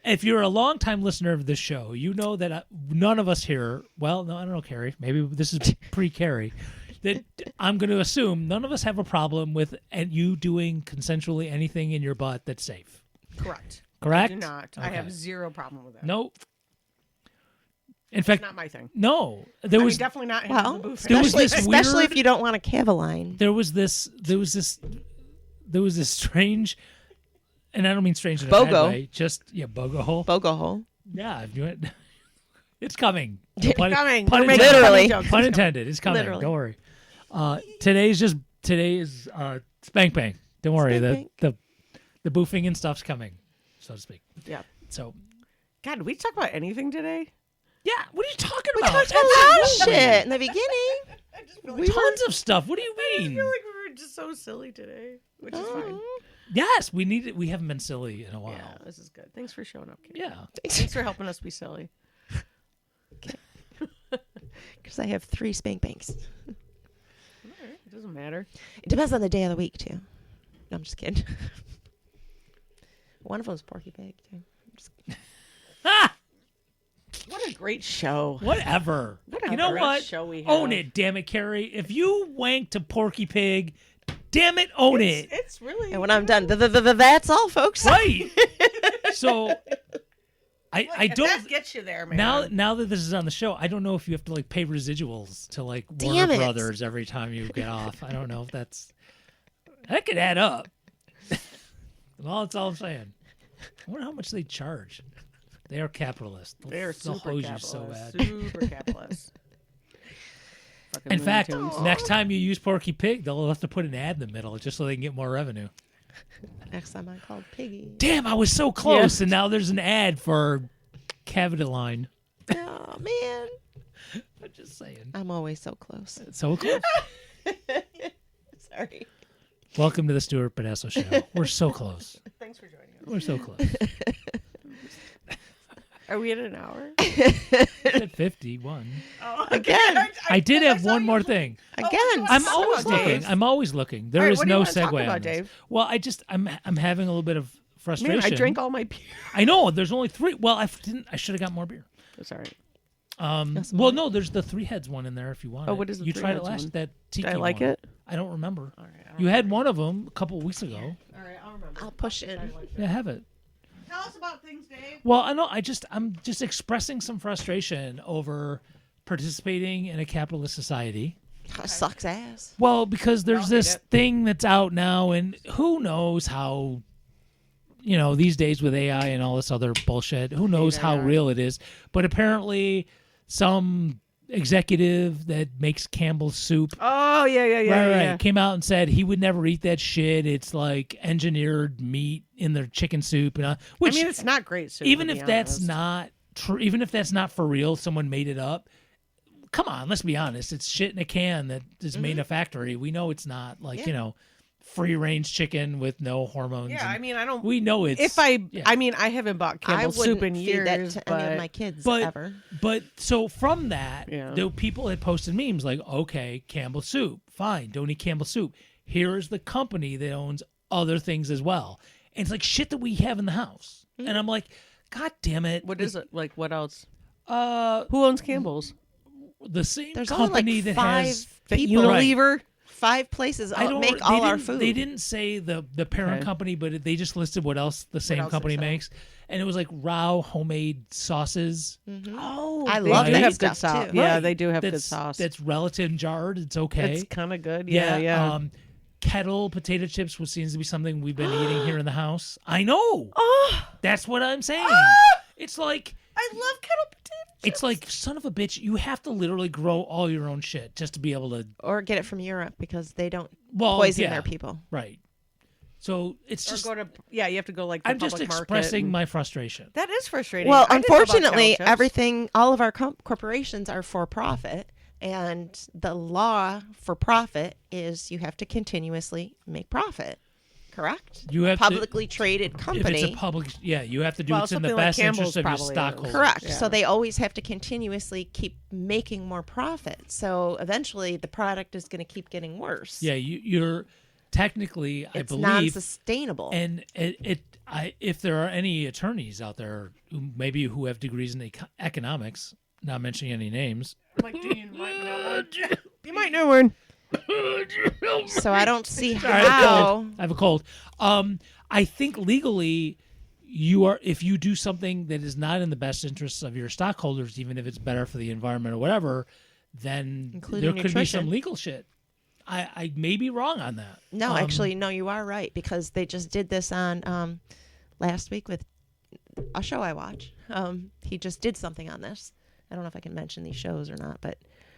if you're a longtime listener of this show, you know that none of us here, well, no, I don't know, Carrie, maybe this is pre-Carrie, that I'm going to assume none of us have a problem with you doing consensually anything in your butt that's safe. Correct. Correct? I do not. I Okay. have zero problem with that. Nope. In fact, Not my thing. no, there I was mean, definitely not. Well, the booth. There was especially, this especially weird- if you don't want a Cavaline. there was this strange, and I don't mean strange in a Bogo. bad way. Just bogo hole. Bogo hole. Yeah, if you went, it's coming. It's coming. Pun We're making intended. Literally. funny jokes. Pun It's intended. It's coming. Literally. Don't worry. Today is Spank Bank. Don't worry. Spank The boofing and stuff's coming, so to speak. coming. Yeah. So God, did we talk about anything today? yeah, what are you talking We about? talked about a lot of shit in the beginning. I just feel We Tons of stuff. What do you mean? we were just so silly today, which is fine. Yes, we need it. We haven't been silly in a while. Yeah, this is good. Thanks for showing up, Kate. Yeah. Thanks for helping us be silly. Because I have 3 Spank Banks. All right, it doesn't matter. It depends on the day of the week, too. No, I'm just kidding. One of them's Porky Pig, too. I'm just kidding. Ah, What a great show. whatever. What a You know great what? show we Own have. it, damn it, Carrie. If you wank to Porky Pig, damn it, own it. It's really. And when I'm done, that's all, folks. Right. So I If don't that gets you there, man. now that this is on the show, I don't know if you have to like pay residuals to like Damn Warner it. Brothers every time you get off. I don't know if that could add up. Well, that's all I'm saying. I wonder how much they charge. They are capitalists. They're They'll super hose you capitalist. so bad. Super capitalist. Fucking In Looney fact, Tunes. next time you use Porky Pig, they'll have to put an ad in the middle just so they can get more revenue. Next time I called Piggy. Damn, I was so close, and now there's an ad for Cavitaline. Oh, man. I'm just saying. I'm always so close. So close. Sorry. Welcome to the Stuart Pedasso Show. We're so close. Thanks for joining us. We're so close. Are we at an hour? At 51. Again. I did have one more thing. Again. I'm talk always about looking. Dave. I'm always looking. There All right, is what do you no wanna talk segue about, on this. Dave? Well, I'm having a little bit of frustration. Man, I drank all my beer. I know. There's only 3. Well, I should have got more beer. That's all right. Well, no, there's the 3 heads one in there if you want. Oh, it. what is the You Three tried it Heads last one? that tiki Did I like one. it? I don't remember. All right. You had one of them a couple of weeks ago. All right, I'll remember. I'll push in. Yeah, have it. Tell us about things, Dave. Well, I know. I'm just expressing some frustration over participating in a capitalist society. Sucks ass. Well, because there's hate this it. thing that's out now, and who knows how, these days with AI and all this other bullshit, who knows how AI. real it is. But apparently, some executive that makes Campbell's soup Oh, yeah. came out and said he would never eat that shit. It's like engineered meat in their chicken soup, and which I mean, it's not great soup. even to if be that's honest. not true, even if that's not for real, someone made it up. Come on, let's be honest. It's shit in a can that is made in a factory. We know it's not like free range chicken with no hormones. Yeah, and I mean, I don't. we know it's. If I, yeah. I mean, I haven't bought I Campbell's wouldn't soup in feed years, that to any but of my kids but ever. but so from that, Yeah. the people had posted memes like, okay, Campbell's soup, fine, don't eat Campbell's soup. Here's the company that owns other things as well, and it's like shit that we have in the house, and I'm like, God damn it! what is it? Like, what else? Uh, Who owns Campbell's? the same There's only company like that 5 has. people. Unilever. 5 places I don't make they all our didn't- food. They didn't say the parent Okay. company, but they just listed what else the same else they company sell. makes, and it was like raw homemade sauces. Oh, I they love do that have good stuff, sauce. too. Yeah, Right. they do have good That's- sauce. That's relative jarred. It's okay. It's kind of good. Yeah. Kettle potato chips, which seems to be something we've been eating here in the house. I know. Oh, That's what I'm saying. It's like I love kettle potato chips. it's like son of a bitch. You have to literally grow all your own shit just to be able to. or get it from Europe because they don't Well, poison yeah, their people. right. So it's Or just. go to you have to go like. The I'm just public market expressing and- my frustration. That is frustrating. Well, I didn't know about unfortunately, kettle chips. everything, all of our corporations are for profit, and the law for profit is you have to continuously make profit. Correct? You have to- publicly traded If company. it's a public, yeah, you have to do Well, it's in the something like best interest Campbell's of your probably is. stockholders. Correct. Yeah. So they always have to continuously keep making more profit. So eventually, the product is going to keep getting worse. Yeah, you're technically, I It's believe, non-sustainable. and if there are any attorneys out there who have degrees in economics, not mentioning any names, Like, you might know one. You might know one. So I don't see Sorry, I have a how. cold. I have a cold. I think legally, if you do something that is not in the best interests of your stockholders, even if it's better for the environment or whatever, then Including there could be nutrition. some legal shit. I may be wrong on that. No, actually, no, you are right, because they just did this on last week with a show I watch. He just did something on this. I don't know if I can mention these shows or not, but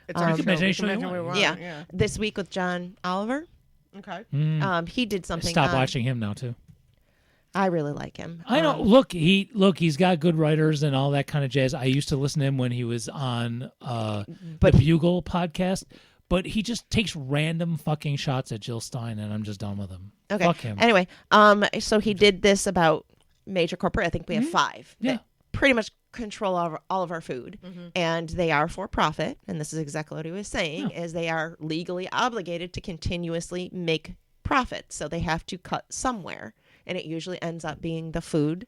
It's our You can show. mention We any can show you mention what we want. want. yeah, this week with John Oliver. Okay. He did something. Stop on- watching him now too. I really like him. I know. Look, he's got good writers and all that kind of jazz. I used to listen to him when he was on the Bugle podcast, but he just takes random fucking shots at Jill Stein, and I'm just done with him. Okay. Fuck him. Anyway, so he did this about major corporate. I think we have 5. Yeah. That pretty much control all of our food, and they are for profit. And this is exactly what he was saying: is they are legally obligated to continuously make profits, so they have to cut somewhere, and it usually ends up being the food,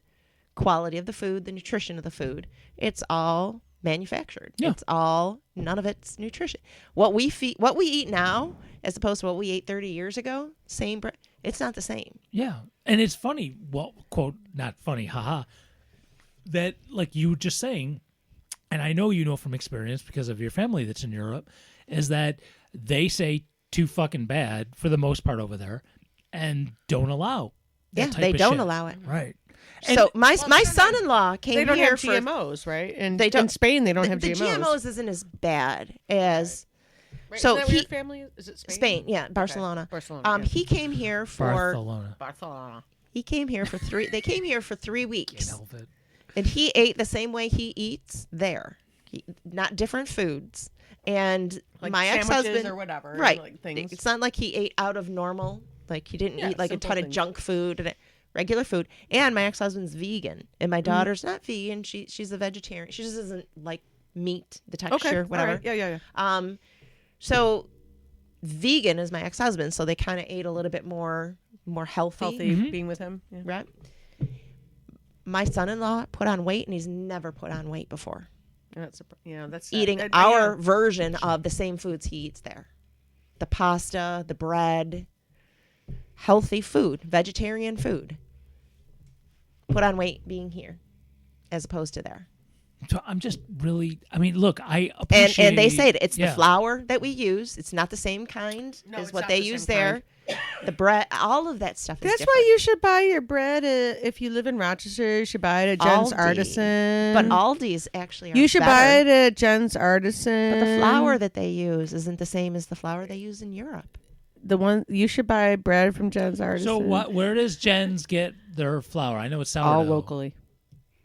quality of the food, the nutrition of the food. It's all manufactured. Yeah. It's all, none of it's nutrition. What we eat now, as opposed to what we ate 30 years ago, same bread. It's not the same. Yeah, and it's funny. Well, quote, not funny, haha. That, like you were just saying, and I know you know from experience because of your family that's in Europe, is that they say too fucking bad for the most part over there, and don't allow. That Yeah, type they of don't shit. allow it. Right. So my son-in-law came They don't here have for GMOs, right? And They don't- in Spain, they don't the, have the GMOs. GMOs isn't as bad as Right. so Isn't that where he- your family is it Spain? Spain. Yeah, Barcelona. Barcelona. Yeah. He came here for Barcelona. Barcelona. he came here for 3. They came here for 3 weeks, Can't help it. and he ate the same way he eats there. Not different foods. And Like my sandwiches ex-husband, or whatever, right? like things. It's not like he ate out of normal. Like he didn't Yeah, eat like a simple ton of things. junk food and regular food. And my ex-husband's vegan, and my Mm-hmm. daughter's not vegan. She's a vegetarian. She just doesn't like meat, the Okay. texture, all whatever. right. Yeah. So vegan is my ex-husband, so they kind of ate a little bit more healthy, Healthy being with him. Yeah. right? My son-in-law put on weight, and he's never put on weight before. That's that's Eating that- our yeah. version of the same foods he eats there. The pasta, the bread, healthy food, vegetarian food. Put on weight being here as opposed to there. So I'm just really. I mean, look, I And appreciate. they say it's yeah. the flour that we use. It's not the same kind No, as it's what not they the use same there. The bread, all of that stuff is That's different. why you should buy your bread if you live in Rochester. You should buy it at Jen's Aldi. Artisan. But Aldi's actually are you should better. buy it at Jen's Artisan. But the flour that they use isn't the same as the flour they use in Europe. The one you should buy bread from Jen's Artisan. So what? Where does Jen's get their flour? I know it's sourdough. All locally,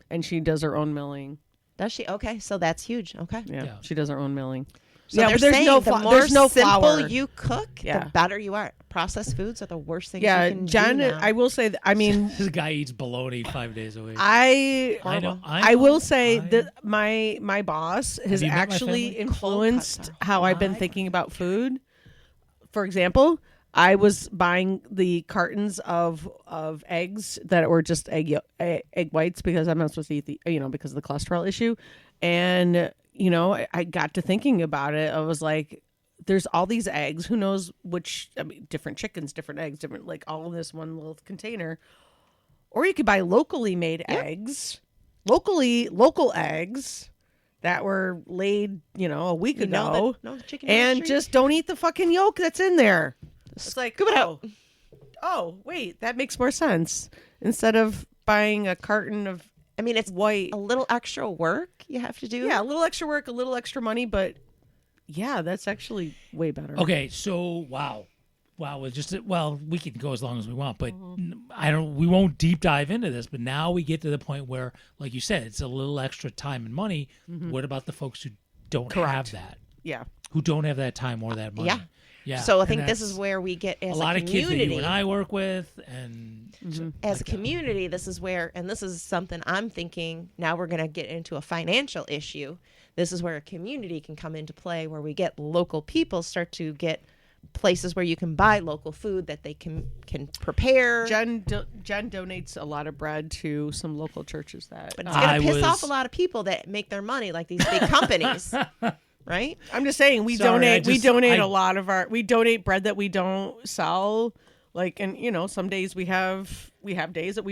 and she does her own milling. Does she? Okay, so that's huge. Okay. Yeah, Yeah. she does her own milling. So yeah, they're but there's saying no the more there's no simple flour. you cook, Yeah. the better you are. Processed foods are the worst things Yeah, you can Jen. do now. I will say. I mean, This guy eats bologna 5 days a week. I know. I will say I- that my boss has you met my actually family? influenced Cold cuts how I've been thinking about food. For example, I was buying the cartons of eggs that were just egg whites because I'm not supposed to eat because of the cholesterol issue, and I got to thinking about it. I was like, there's all these eggs. Who knows which? I mean, different chickens, different eggs, different like all in this one little container. Or you could buy locally made eggs, local eggs that were laid, a week ago, the chicken and industry? just don't eat the fucking yolk that's in there. It's like, Scoop it out. Oh, wait, that makes more sense. Instead of buying a carton of I mean, it's white, a little extra work you have to do. yeah, a little extra work, a little extra money, but yeah, that's actually way better. Okay, so wow, we can go as long as we want, but we won't deep dive into this. But now we get to the point where, like you said, it's a little extra time and money. What about the folks who don't have that? Yeah. Who don't have that time or that money? Yeah. Yeah. So I and think this that's is where we get as a lot of kids that community. you and I work with, and As a community, this is where, and this is something I'm thinking. Now we're going to get into a financial issue. This is where a community can come into play, where we get local people start to get places where you can buy local food that they can prepare. Jen donates a lot of bread to some local churches that. But it's going I to piss was- off a lot of people that make their money, like these big companies, right? I'm just saying we Sorry, donate I a lot of we donate bread that we don't sell Like, and some days we have days that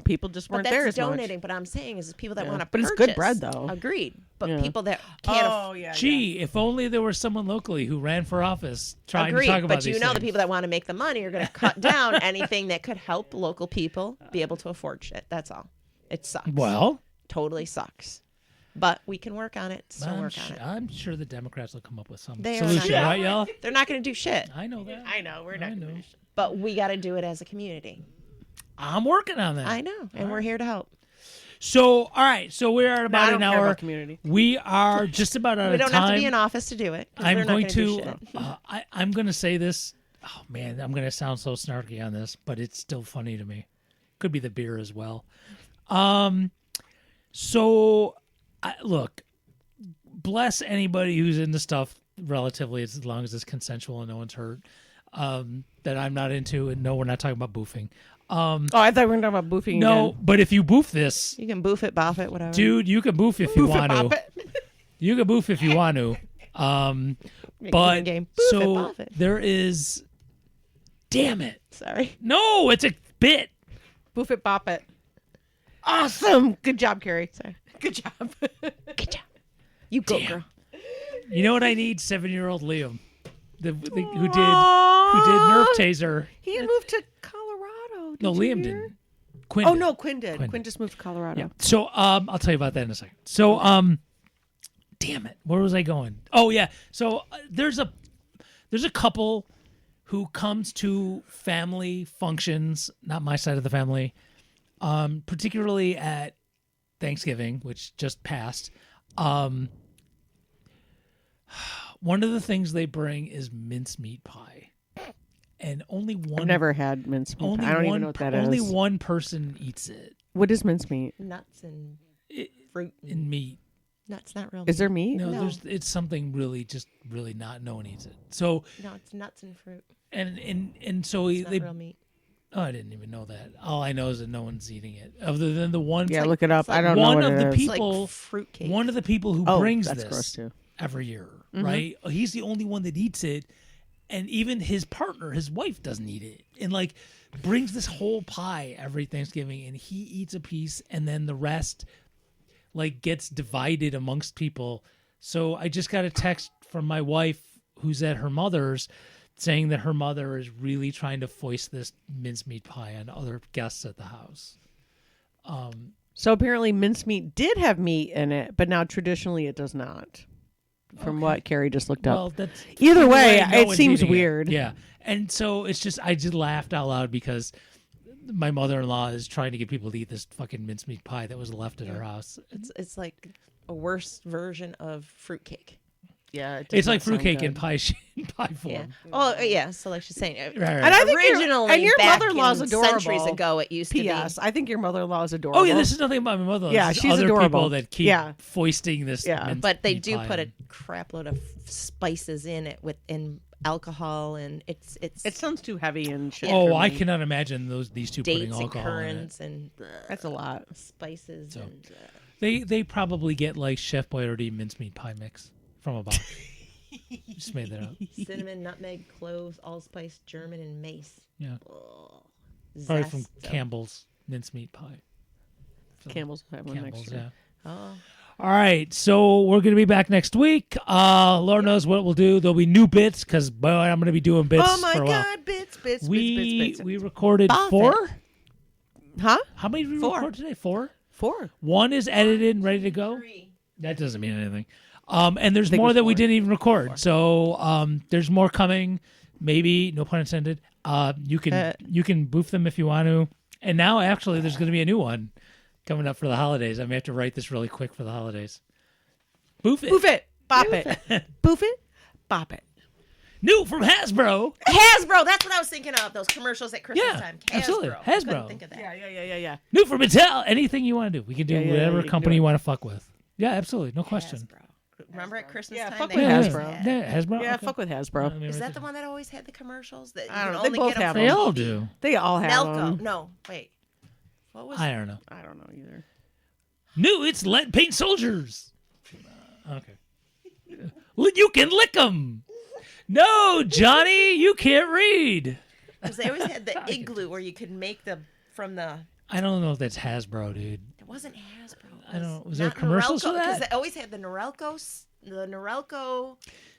people just But weren't there that's as donating. much. But I'm saying is people that Yeah. want to But purchase. it's good bread, though. Agreed. But Yeah. people that can't. Oh yeah. Gee, if only there was someone locally who ran for office trying to talk about But these the things. people that want to make the money are going to cut down anything that could help local people be able to afford shit. That's all. It sucks. Well, Totally sucks. But we can work on it. Still work on it. I'm sure the Democrats will come up with some They are solution, not. right, y'all? They're not going to do shit. I know that. I know we're not. I know. But we got to do it as a community. I'm working on that. I know, and we're here to help. So, all right. So we're at I about don't an care hour. about community. We are just about out We of don't time. have to be in office to do it. 'Cause I'm we're not going gonna do to. shit. I'm going to say this. Oh man, I'm going to sound so snarky on this, but it's still funny to me. Could be the beer as well. So, look, bless anybody who's into stuff relatively as long as it's consensual and no one's hurt. That I'm not into, and no, we're not talking about boofing. Oh, I thought we were talking about boofing. No, again. but if you boof this, You can boof it, boff it, whatever. dude, you can boof if you Boof it, want to. bop it. You can boof if you want to. Make it But in game. Boof it, so boff it. there is. Damn it! Sorry. No, it's a bit. Boof it, bop it. Awesome. Good job, Carrie. Sorry. Good job. Good job. You go, Damn. girl. You know what I need? 7-year-old Liam, who did Nerf Taser. He had moved to Colorado. No, did you Liam hear? didn't. Quinn Oh did. no, Quinn did. Quinn Quinn did. just moved to Colorado. Yeah. So I'll tell you about that in a second. So damn it, where was I going? Oh yeah. So there's a couple who comes to family functions, not my side of the family, particularly at Thanksgiving, which just passed. One of the things they bring is mincemeat pie, and only one. I've never had mincemeat. Only I don't one, even know what that is. only one person eats it What is mincemeat? Nuts and I- fruit. in meat. Nuts, not real. Is there meat? No, No. it's something really not. No one eats it. So No, it's nuts and fruit. and so It's not they. real meat. Oh, I didn't even know that. All I know is that no one's eating it, other than the one. Yeah, like- look it up. it's like I don't know one what of it the is. It's like people. fruit cake. One of the people who Oh, brings that's this gross too. every year, right? He's the only one that eats it, and even his partner, his wife, doesn't eat it, and like brings this whole pie every Thanksgiving, and he eats a piece, and then the rest like gets divided amongst people. So I just got a text from my wife who's at her mother's saying that her mother is really trying to foist this mincemeat pie on other guests at the house. So apparently mincemeat did have meat in it, but now traditionally it does not. From what Carrie just looked Well, up. that's Either way, no it one's seems eating it. weird. Yeah. And so it's just, I just laughed out loud because my mother-in-law is trying to get people to eat this fucking mincemeat pie that was left at her house. It's like a worse version of fruitcake. Yeah, It's like fruitcake in pie pie form. Yeah. Oh, yeah. So like she's saying, Right, right. And I think originally, and your back mother-in-law's in adorable. centuries ago, it used to P.S. I think your mother-in-law is adorable. Oh yeah, this is nothing about my mother. Yeah, This is she's other adorable. people that keep Yeah. foisting this. Yeah. be, mincemeat but they do pie put a in. crap load of spices in it in alcohol, and it's It sounds too heavy and shit. Oh, for I me. cannot imagine these two putting dates and alcohol in it. currants and That's a lot. spices So. and They probably get like Chef Boyardee mincemeat pie mix from a box. Just made that up. cinnamon, nutmeg, cloves, allspice, German, and mace. Yeah, Oh, probably from zest. Campbell's mincemeat pie. So, Campbell's will have one Campbell's, next year. yeah. Oh, All right, so we're gonna be back next week. Lord knows what we'll do. There'll be new bits because boy, I'm gonna be doing bits Oh my for a while. God! Bits. We recorded Buff 4. it. Huh? How many did we 4. record today? 4. 4. One is edited and ready to go. That doesn't mean anything. And there's think it more was that we 4. didn't even record. So there's more coming. Maybe, no pun intended. You can boof them if you want to. And now actually there's going to be a new one coming up for the holidays. I may have to write this really quick for the holidays. Boof it. Boof it. Bop it. Boof it. Bop it. New from Hasbro. Hasbro. That's what I was thinking of. Those commercials at Christmas Yeah, time. absolutely. Hasbro. Hasbro. Couldn't think of that. Yeah. New from Mattel. Anything you want to do. We can do Yeah, yeah, whatever you can company do it. you want to fuck with. Yeah, absolutely. No question. Hasbro. Remember at Christmas Yeah, time? fuck they with Yeah, always Hasbro. had- Yeah, Hasbro. Yeah, Okay. fuck with Let Hasbro. me Is write that this the down. one that always had the commercials? That you I don't can know. They only both get 'em have from They them. all TV? do. They all have Nelco. them. No, wait. What was I don't know. I don't know either. New, it's lead paint soldiers. Okay. You can lick them. No, Johnny, you can't read. Because they always had the igloo where you could make from the. I don't know if that's Hasbro, dude. It wasn't Hasbro. I don't know. Was there commercials for that? Because they always had the Norelco.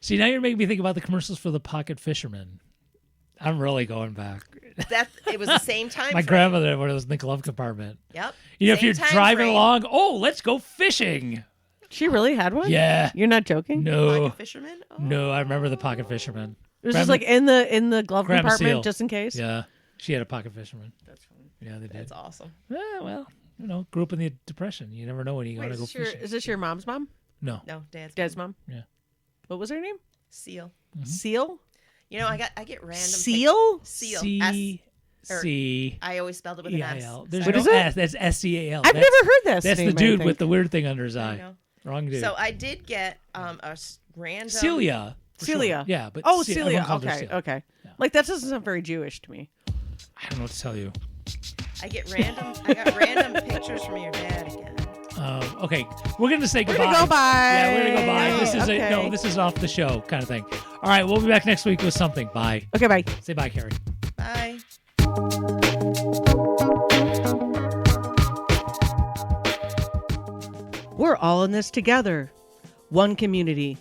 See, now you're making me think about the commercials for the Pocket Fisherman. I'm really going back. It was the same time. My grandmother, when it was in the glove compartment. Yep. You know, if Same you're time driving frame. along, let's go fishing. She really had one? Yeah. You're not joking? No. Pocket fisherman. Oh. No, I remember the Pocket Fisherman. It was just like in the glove Grandma compartment, Seal. just in case. Yeah. She had a Pocket Fisherman. That's funny. Yeah, they did. That's awesome. Yeah, well, grew up in the Depression. You never know when you're going to go fishing. Is this your mom's mom? No. No, Dad's. Dad's mom? Yeah. What was her name? Seal. Seal? You know, I get random. Seal? Seal. C. I always spelled it with an S. E-I-L. There's What no is it? S. That's S-C-A-L. I've never heard this. That's the name, I dude think. with the weird thing under his I eye. know. Wrong dude. So I did get random. Celia. for sure. Celia. Yeah, but Celia. everyone calls her Okay. Celia. Okay. Yeah. Like that doesn't sound very Jewish to me. I don't know what to tell you. I got random pictures from your dad again. Okay, we're gonna say We're goodbye. gonna go bye. Yeah, we're gonna go bye. This is Okay. this is off the show kind of thing. All right, we'll be back next week with something. Bye. Okay, bye. Say bye, Carrie. Bye. We're all in this together. One community.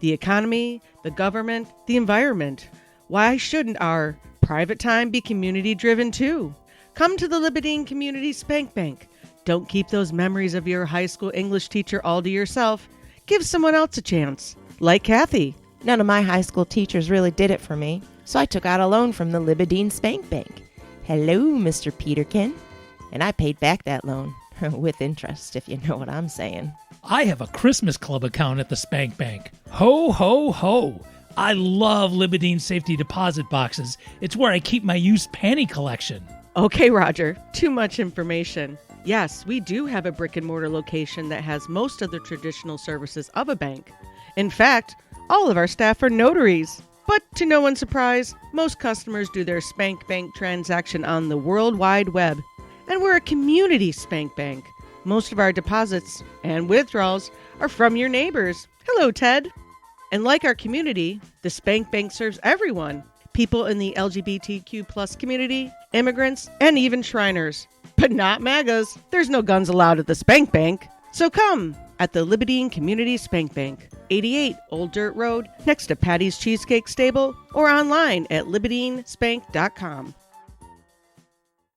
The economy, the government, the environment. Why shouldn't our private time be community driven too? Come to the Libidine Community Spank Bank. Don't keep those memories of your high school English teacher all to yourself. Give someone else a chance. Like Kathy. None of my high school teachers really did it for me, so I took out a loan from the Libidine Spank Bank. Hello, Mr. Peterkin. And I paid back that loan. With interest, if you know what I'm saying. I have a Christmas club account at the Spank Bank. Ho, ho, ho. I love Libidine safety deposit boxes. It's where I keep my used panty collection. Okay, Roger. Too much information. Yes, we do have a brick and mortar location that has most of the traditional services of a bank. In fact, all of our staff are notaries. But to no one's surprise, most customers do their Spank Bank transaction on the World Wide Web. And we're a community Spank Bank. Most of our deposits and withdrawals are from your neighbors. Hello, Ted. And like our community, the Spank Bank serves everyone. People in the LGBTQ plus community, immigrants, and even Shriners. But not MAGAs. There's no guns allowed at the Spank Bank. So come at the Libidine Community Spank Bank, 88 Old Dirt Road, next to Patty's Cheesecake Stable, or online at libidinespank.com.